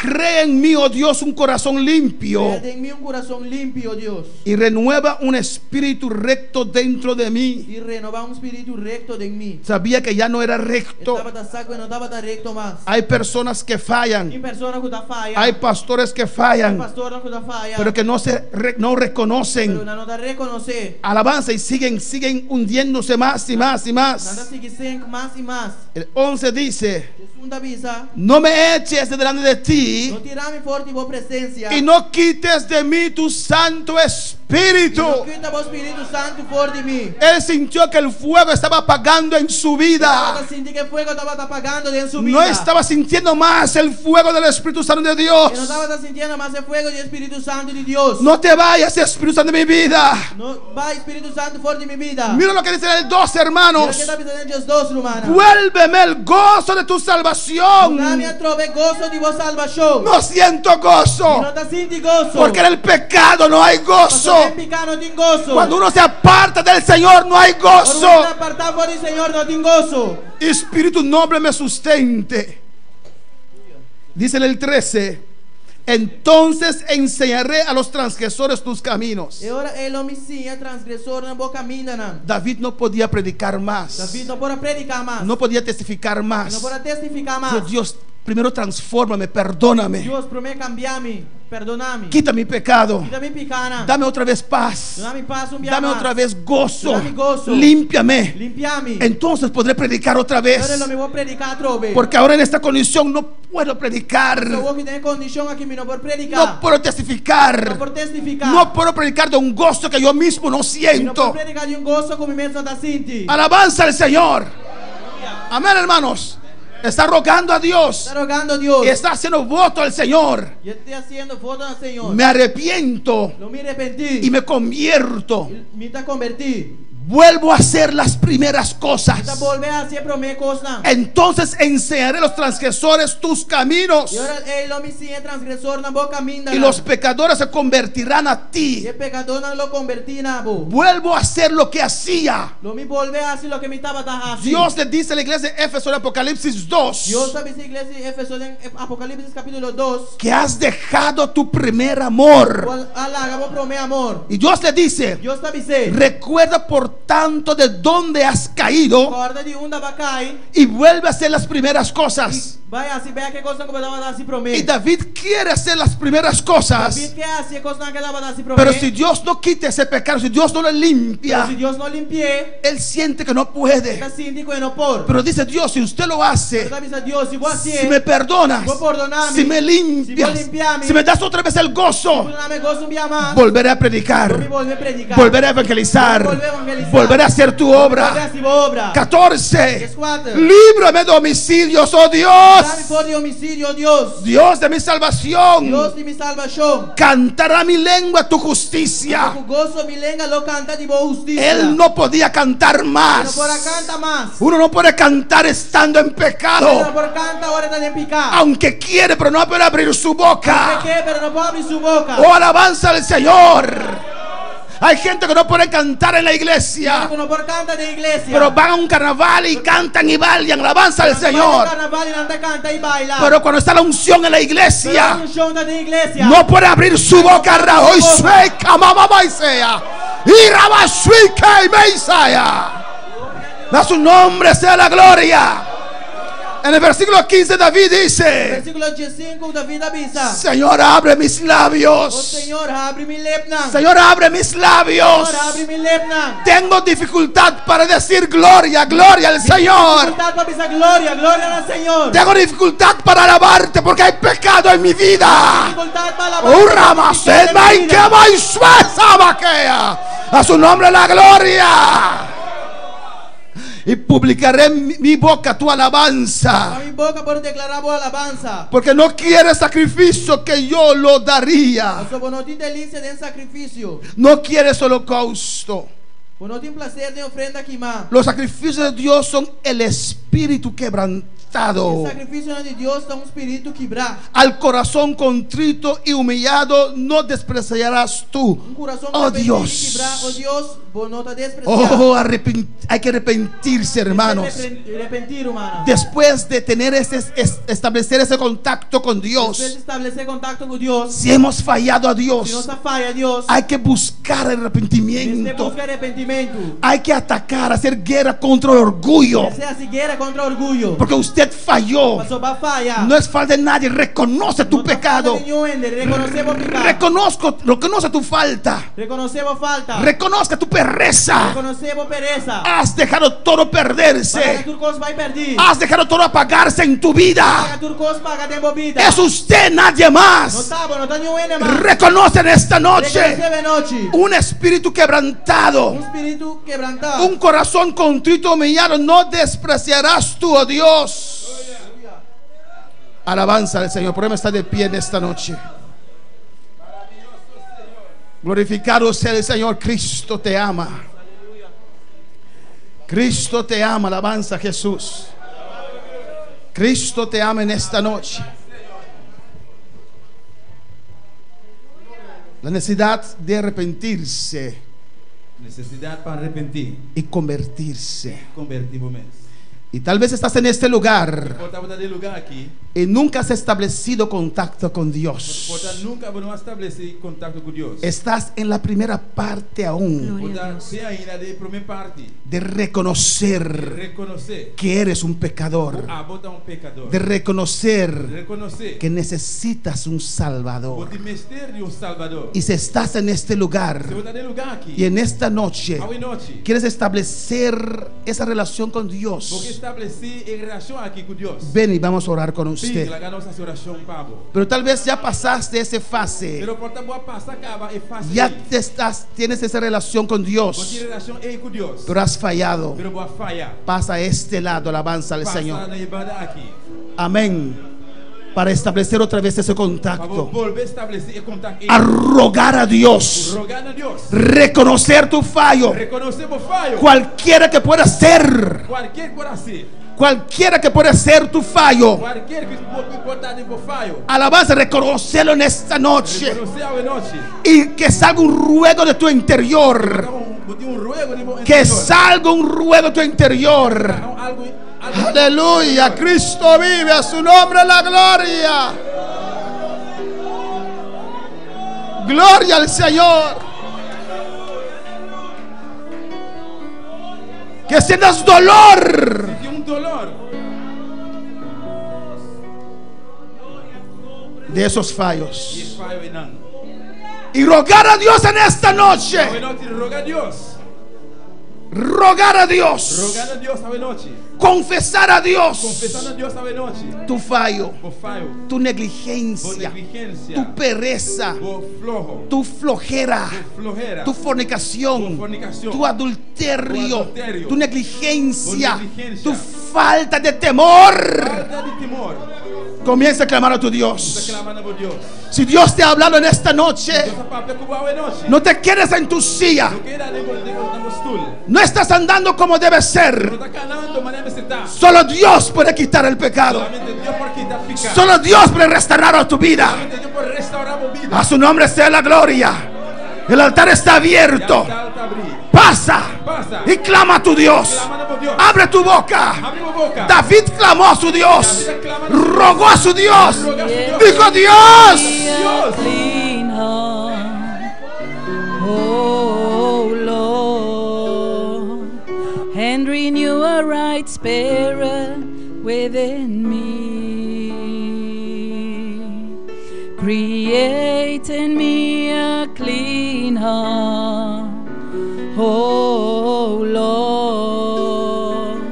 Crea en mí, oh Dios, un corazón limpio Crea em mim coração limpo, ó Deus. y renueva un espíritu recto dentro de mí. E renovar espírito recto em mim. Sabía que ya no era recto. Estava da saco e não estava da recto mais. Hay personas que Tem fallan, pessoas que da falha. hay pastores que Tem fallan, pastor que da falha. pero que no Pero reconocen. não da reconocer. Alabanza y siguen hundiéndose más y más y Nada más. sigue sendo mais e mais. El 11 dice, Segunda avisa. no me eches de delante de ti Não tirar-me forte boa presença. y no quites de mí tu Santo E Espíritu. não quita o Espírito Santo fora de mim. Él sintió que el fuego estaba apagando en su vida. Estava sentindo que o fogo estava apagando dentro de sua vida. No estaba sintiendo más el fuego del Espíritu Santo de E não Dios. estava sentindo mais o fogo do Espírito Santo de Deus. No te vayas, Espíritu Santo de mi vida. Não vai Espírito Santo fora de minha vida. Mira lo que dice el 12, Mira hermanos. que está dizendo Deus doce, humana. Vuélveme el gozo de tu salvación. Dá-me a trove gozo de vossa salvação. No siento E não gozo, está sentindo gozo. porque en el pecado no hay gozo. Porque em pecado não tem gozo. Cuando uno se aparta del Señor no hay Quando gozo. você apartar fora do Senhor não tem gozo. Espíritu noble me sustente. Dice en el 13, Entonces enseñaré a los transgresores tus caminos. E ora ele me ensina transgressor na boa caminho não. David no podía predicar más, David não pode predicar mais. no podía testificar más. Não pode testificar Dijo, mais. Dios, primero transfórmame, perdóname, Deus promete cambiar-me, perdonar-me. quita mi pecado, Quita me picana. dame otra vez paz, Dá-me paz um dia dame mais. otra vez gozo, Dame gozo. límpiame. Limpiar-me. Entonces podré predicar otra vez, Agora eu não vou predicar outra vez. porque ahora en esta condición no puedo predicar, Eu vou que tem condição aqui, não vou predicar. no puedo Não testificar, vou testificar. no puedo predicar de un gozo que yo mismo no Não siento. vou predicar de gozo como mesmo está sentindo. Alabanza al Señor. Amén, hermanos. Está rogando a Dios Está rogando a Deus. y está haciendo voto al Señor. E está haciendo voto ao Senhor. Me arrepiento Não me arrependi. y me convierto. Me está converti. Vuelvo a hacer las primeras cosas. Está volver a ser primeira coisa. Entonces enseñaré a los transgresores tus caminos E ora ele me ensina transgressor na boa caminho. y los pecadores se convertirán a ti. E pecador não lo converti na boa. Vuelvo a hacer lo que hacía. Lo me volver a hacer lo que me estava haciendo. Dios le dice a la iglesia de Éfeso en Apocalipsis 2 Deus sabe essa igreja de Éfeso em Apocalipse capítulo 2. que has dejado tu primer amor. Alagamos pro meu amor. Y Dios le dice, Deus está dizendo. recuerda por tanto de dónde has caído Acorda de onde vai cair. y vuelve a hacer las primeras cosas. Vai assim, vai que coisa que eu dava assim pro Y mim. David quiere hacer las primeras cosas, David quer assim coisa que dava assim pro pero mim. si Dios no quita ese pecado, si Dios no lo Pero limpia, se Deus não limpie, él siente que no puede. está sentindo que não pode. Pero dice Dios, si usted lo hace, Pero avisa Deus, se você si me perdonas, vou perdonar-me, si me se limpias, vou limpiar-me, si me das otra vez el gozo, não me gosto de amar, volveré a vou me predicar, volver a predicar, volveré a evangelizar, volver a evangelizar, volveré a hacer tu volver a obra. hacer obra. 14. 4. Líbrame de homicidios, oh Dá-me Dios, por de homicídio, Deus. Dios de mi salvación. Deus de mi salvação. Cantará mi lengua tu Com justicia. gozo me lenga lo canta de boa justiça. Él no podía cantar Não más. pode cantar mais. Uno no puede cantar estando en Não pecado, pode cantar hora de picar. aunque quiere, pero no puede abrir su Porque boca. quer, pero não pode abrir sua boca. Oh, alabanza al Señor. Hay gente que no puede cantar en la iglesia, Não pode cantar na igreja. pero van a un carnaval y cantan y bailan. Alabanza al Señor. Carnaval e não canta e baila. Pero cuando está la unción en la iglesia, Pero show da igreja. no puede abrir su boca. Hoy sueca, mamá, maisea. Y rabasuica y meisaya. A su nombre sea la gloria. En el versículo 15 David dice: Versículo 15, David avisa. Señor, abre mis O labios. Senhor, abre mi lepna. Señor, abre mis labios. Senhor, abre mi lepna. Tengo dificultad para decir gloria, gloria al Señor. Dificultad para pisar gloria, gloria al Señor. Tengo dificultad para alabarte porque hay pecado en mi vida. Dificultad para A su nombre la gloria. Y publicaré mi boca tu A alabanza, mi boca por declarar boa alabanza. porque no quiere sacrificio que yo lo daría. Só por não ter delícia de sacrifício. No quiere holocausto. Por não ter prazer de ofrenda queimar. Los sacrificios de Dios son el espíritu quebrantado. O sacrifício de Deus é espírito quebrar. Al corazón contrito y humillado no despreciarás tú. Coração Oh arrependido e Dios. quebrar. Oh Deus, vou não te despreciar. Oh, hay que arrepentirse, hermanos. Arrepentir, humano. Después de tener establecer ese contacto con Depois de Dios, estabelecer contato com Deus. si hemos fallado a Se Dios, nossa falha, Deus. hay que buscar Este arrepentimiento. busca arrependimento. Hay que atacar, hacer guerra contra el orgullo, Essa é a guerra contra o orgulho. porque usted falló. Passou para falha. No es falta de nadie, reconoce tu pecado. Reconocemos pecado. Reconoce tu falta. Reconocemos falta. Reconozca tu pereza. Reconocemos pereza. Has dejado todo Paga perderse. turcos vai perder. Has dejado todo apagarse en tu vida. Paga turcos paga tempo vida. Es usted, nadie Não más. tá, não tá nenhum ene mais. Reconoce en esta noche Reconocemos noite. un espíritu quebrantado, Espírito quebrantado. un corazón contrito, humillado. No despreciarás tú, oh Dios. Alabanza al Señor. Por eso está de pie en esta noche. Glorificado sea el Señor. Cristo te ama. Cristo te ama. Alabanza a Jesús. Cristo te ama en esta noche. La necesidad de arrepentirse Necessidade para arrepentir, y convertirse. convertir-vos mesmo. Y tal vez estás en este lugar Portanto, de lugar aqui. y nunca has establecido contacto con Dios. Portanto, nunca vou estabelecer contato com Deus. Estás en la primera parte aún Portanto, tem ainda de primeira parte. de reconocer Reconhecer. que eres un pecador, Botar pecador. de reconocer Reconhecer. que necesitas un Salvador. Botar mestre de Salvador. Y si estás en este Se lugar botar de lugar aqui. y en esta noche Ao noite. quieres establecer esa relación con Porque Dios, estabelecer em relação aqui com Deus. ven y vamos a orar con usted. Largar nossa oração, Pablo. Pero tal vez ya pasaste esa fase, Pero portanto, boa passa acaba é fácil. ya tienes esa relación con Porque Dios, relação é com Deus. pero has fallado. Pero boa falha. Pasa a este lado, alabanza al Passa Señor. na ibada aqui. Amén. Para establecer otra vez ese Para contacto, volver a estabelecer e contato. a rogar a Dios, Rogar a Deus. reconocer tu fallo, Reconhecer o falho. cualquiera que pueda ser, Qualquer coração. cualquiera que pueda ser tu fallo. Qualquer que importar de falho. Alabanza, reconocerlo en esta noche Reconhecer a noite. y que salga un ruego de tu interior, Ruego de que salga un ruego de tu interior. algo. Aleluya, Cristo vive, a su nombre la gloria. Gloria al Señor. Que sientas dolor Que dolor. de esos fallos E falho enano. y rogar a Dios en esta noche. A noite rogar a Deus. Rogar a Dios, Rogar a Deus a noite. confesar a Dios Confessando a Deus a noite. tu fallo, O falho. tu Por negligencia, negligência. tu pereza, Por flojo. tu flojera, Por flojera. tu fornicación, Tu fornicación. tu adulterio, Tu adulterio. tu negligencia, Tu negligencia. tu falta de temor. Falta de temor. Comienza a clamar a tu Está Dios. clamando por Deus. Si Dios te ha hablado en esta noche, Deus está papel a noite. no te quedes en tu silla. Não queira nem na postura. No estás andando como debe Não ser. está calando, mas nem você está. Solo Dios puede quitar el pecado. Solamente Deus pode quitar pecado. Solo Dios puede restaurar tu vida. Solamente Deus pode restaurar a vida. A su nombre sea la gloria. El altar está abierto. Está abrir. Pasa Pasa. y clama a tu Dios. Clamando por Deus. Abre tu boca. Abre a boca. David clamó a su Dios. Rogó a su Dios. Rogar a Deus. Dijo, Dios, Dios. Clean heart, oh Lord, and renew a right spirit within me. Create in me a clean heart, oh Lord,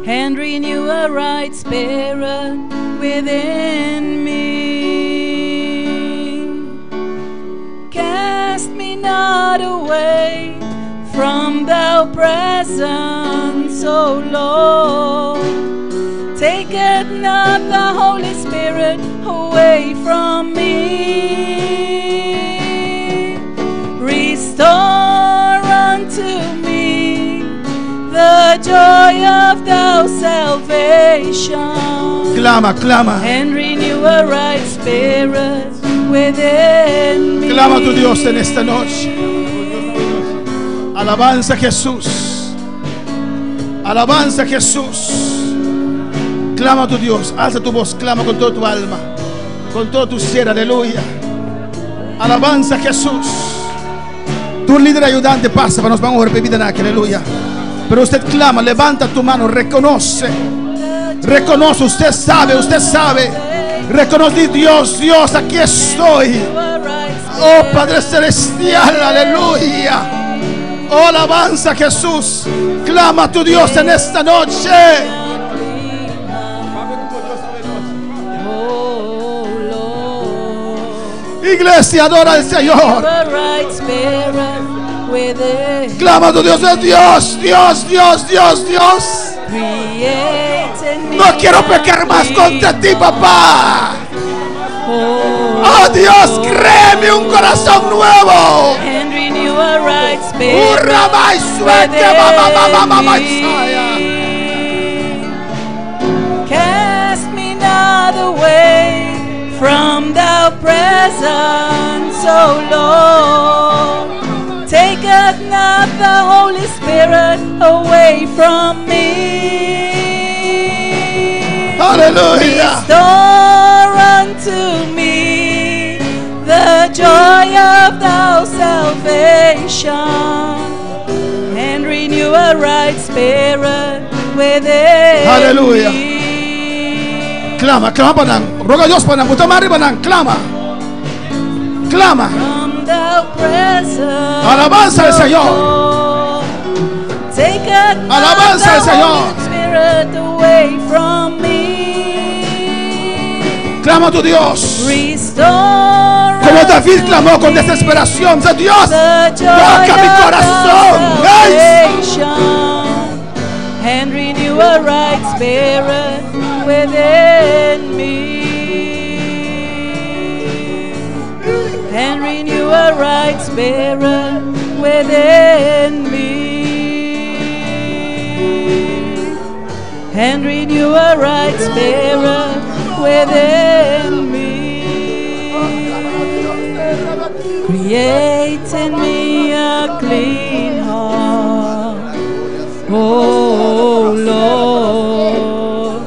and renew a right spirit within me. Cast me not away from thy presence, O Lord. Taketh not the Holy Spirit away from me. Restore unto me the joy of thy salvation, clama, clama. and renew a right spirit within me. Clama a tu Dios en esta noche. Alabanza a Jesús. Alabanza a Jesús. Clama a tu Dios. Alza tu voz. Clama con toda tu alma. Con todo tu ser. Aleluya. Alabanza a Jesús. Tu líder ayudante pasa. Para nos vamos a repetir aquí. Aleluya. Pero usted clama. Levanta tu mano. Reconoce. Reconoce. Usted sabe. Usted sabe. Reconoce. Dios. Dios. Aquí estoy. Oh Padre Celestial. Aleluya. Oh, alabanza a Jesús. Clama a tu Dios en esta noche. Oh Lord, Iglesia, adora al Señor. a right spirit within. Clama a tu Dios. Dios, Dios, Dios, Dios, Dios. Create in me No quiero pecar más contra ti, papá. Oh Dios, créeme un corazón nuevo. and renew a right spirit Urra mai suerte, mamá, Cast me not away from thy presence, O Lord. Taketh not the Holy Spirit away from me. Restore unto me the joy of thy salvation, and renew a right spirit within Hallelujah. me. Clama, clama panang. Roga Dios panang. Utamari panang. Clama. Clama. From the presence Alabanza al of Señor. God, take not Alabanza al the Señor. Holy Spirit away from me. Clama a tu Dios. Restore Como David unto clamó con me desesperación. De Dios, the joy toca mi of corazón. thy Hey. salvation, and renew a right spirit within me. And renew a right spirit within me. And renew a right spirit within me. Create in me a clean heart, oh Lord,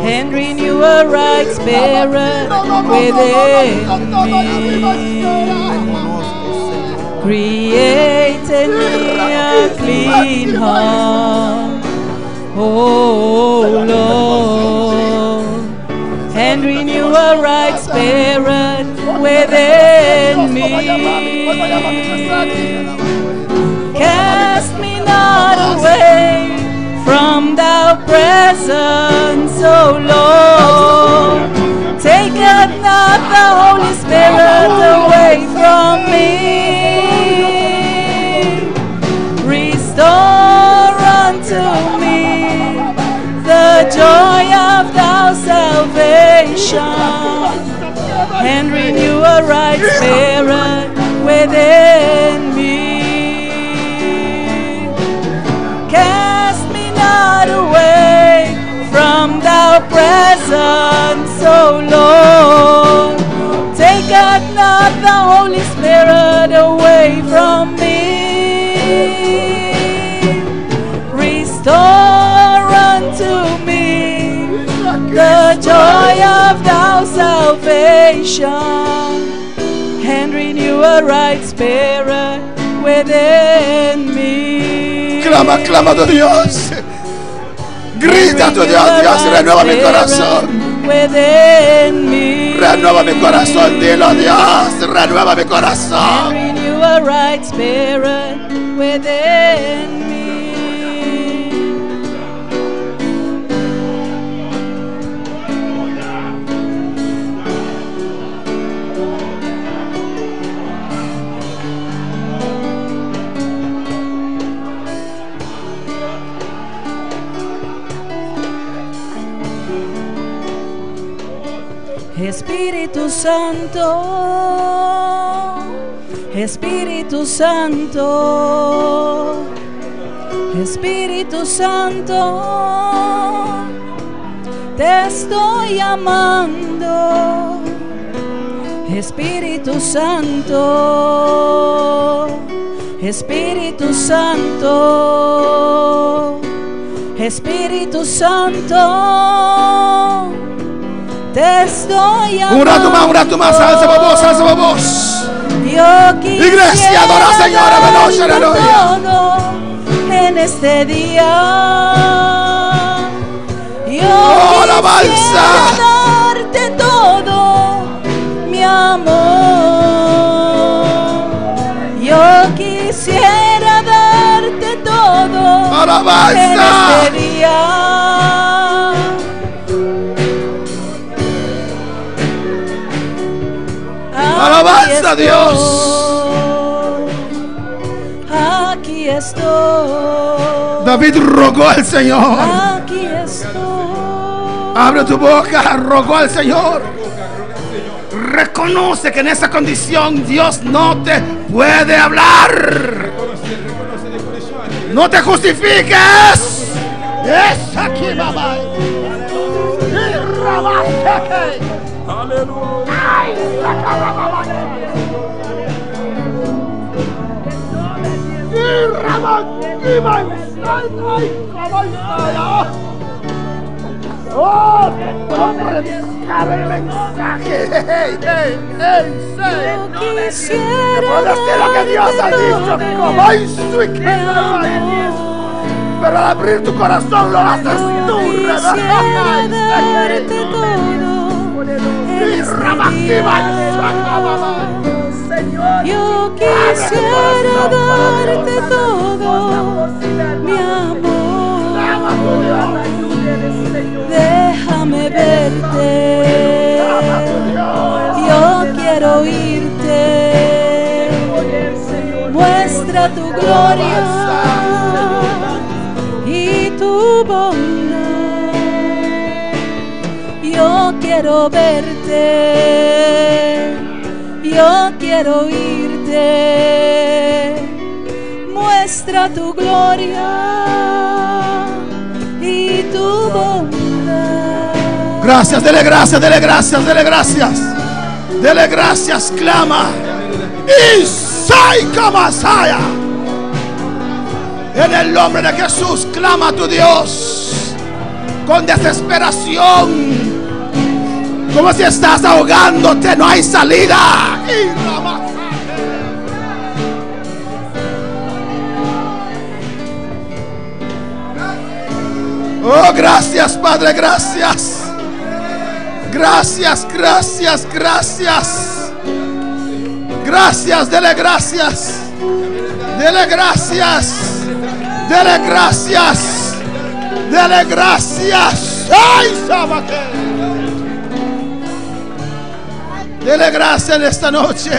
and renew a right spirit within me. Create in me a clean heart, oh Lord, and renew a right spirit within me. Cast me not away from thy presence, O Lord. Take not the Holy Spirit away from me. Restore unto me the joy of thy salvation, and renew a right spirit within me. Cast me not away from thy presence, O Lord. Take not the Holy Spirit away from me. Restore unto me the joy of thy salvation, and renew a right spirit within me. Clama, clama a tu Dios. Grita a tu Dios. Dios, renueva mi corazón. Within me. Renueva mi corazón. Dilo, Dios. Renueva mi corazón. And renew a right spirit within me. Espíritu Santo, Espíritu Santo, Espíritu Santo, te estoy llamando. Espíritu Santo, Espíritu Santo, Espíritu Santo, te estoy llamando. Un rato más, alza la voz, alza la voz. Yo quisiera Iglesia, adora al Señor, darte aleluya. todo en este día. Yo Oh, alabanza. quisiera darte todo, mi amor. Yo quisiera darte todo Alabanza. en este día. Alabanza a Dios. Aquí estoy. David rogó al Señor. Aquí estoy. Abre tu boca, rogó al Señor. Reconoce que en esa condición Dios no te puede hablar. Reconoce de corazón. No te justifiques. Es aquí, mamá. Oh, que todo sabe el mensaje. Yo quisiera Puedo decir lo que Dios ha dicho, como pero al abrir tu corazón lo haces tú, quisiera darte todo. Eres mi Dios. Yo quisiera darte todo, mi amor. Déjame verte. Yo quiero oírte. Muestra tu gloria y tu bondad. Yo quiero verte. Yo quiero oírte. Muestra tu gloria y tu bondad. Gracias, dele gracias, dele gracias, dele gracias. Dele gracias, clama. Isaika Masaya. En el nombre de Jesús, clama a tu Dios con desesperación. Como si estás ahogándote, no hay salida. Oh, gracias, Padre, gracias. Gracias, gracias, gracias. Gracias, dele gracias. Dele gracias. Dele gracias. Dele gracias. ¡Ay, sábate! Dele gracias en esta noche.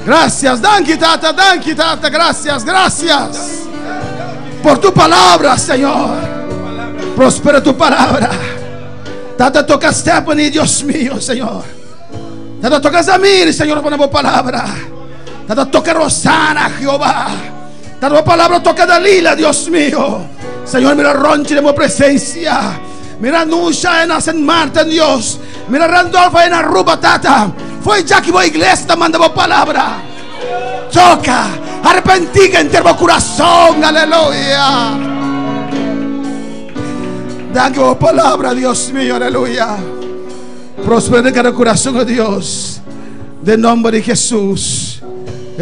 Gracias, danki tata, gracias, gracias por tu palabra, Señor. Prospera tu palabra. Tata, toca a Stephanie, Dios mío, Señor. Tata, toca a Zamir, Señor, ponemos palabra. Tata, toca a Rosana, Jehová. Tata, palabra toca a Dalila, Dios mío. Señor, mira Ronchi de mi presencia. Mira Nusha en San Marta, Dios. Mira Randolfo en Aruba, Tata. Fue Jackie, voy a iglesia, mandamos palabra. Toca, arrepentiga en tu corazón, aleluya. Dame palabra, Dios mío, aleluya. Prospera en cada corazón, oh Dios. De nombre de Jesús.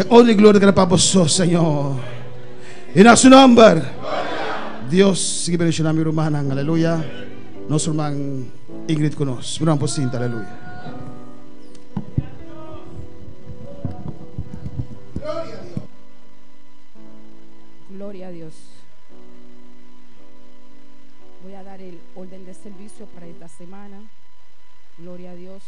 Honra y gloria para vosotros, Señor. En su nombre. Dios sigue bendicionando a mi hermana, aleluya. Nuestro hermano Ingrid con nosotros. Miramos por cinta, aleluya. Gloria a Dios. Voy a dar el orden de servicio para esta semana. Gloria a Dios.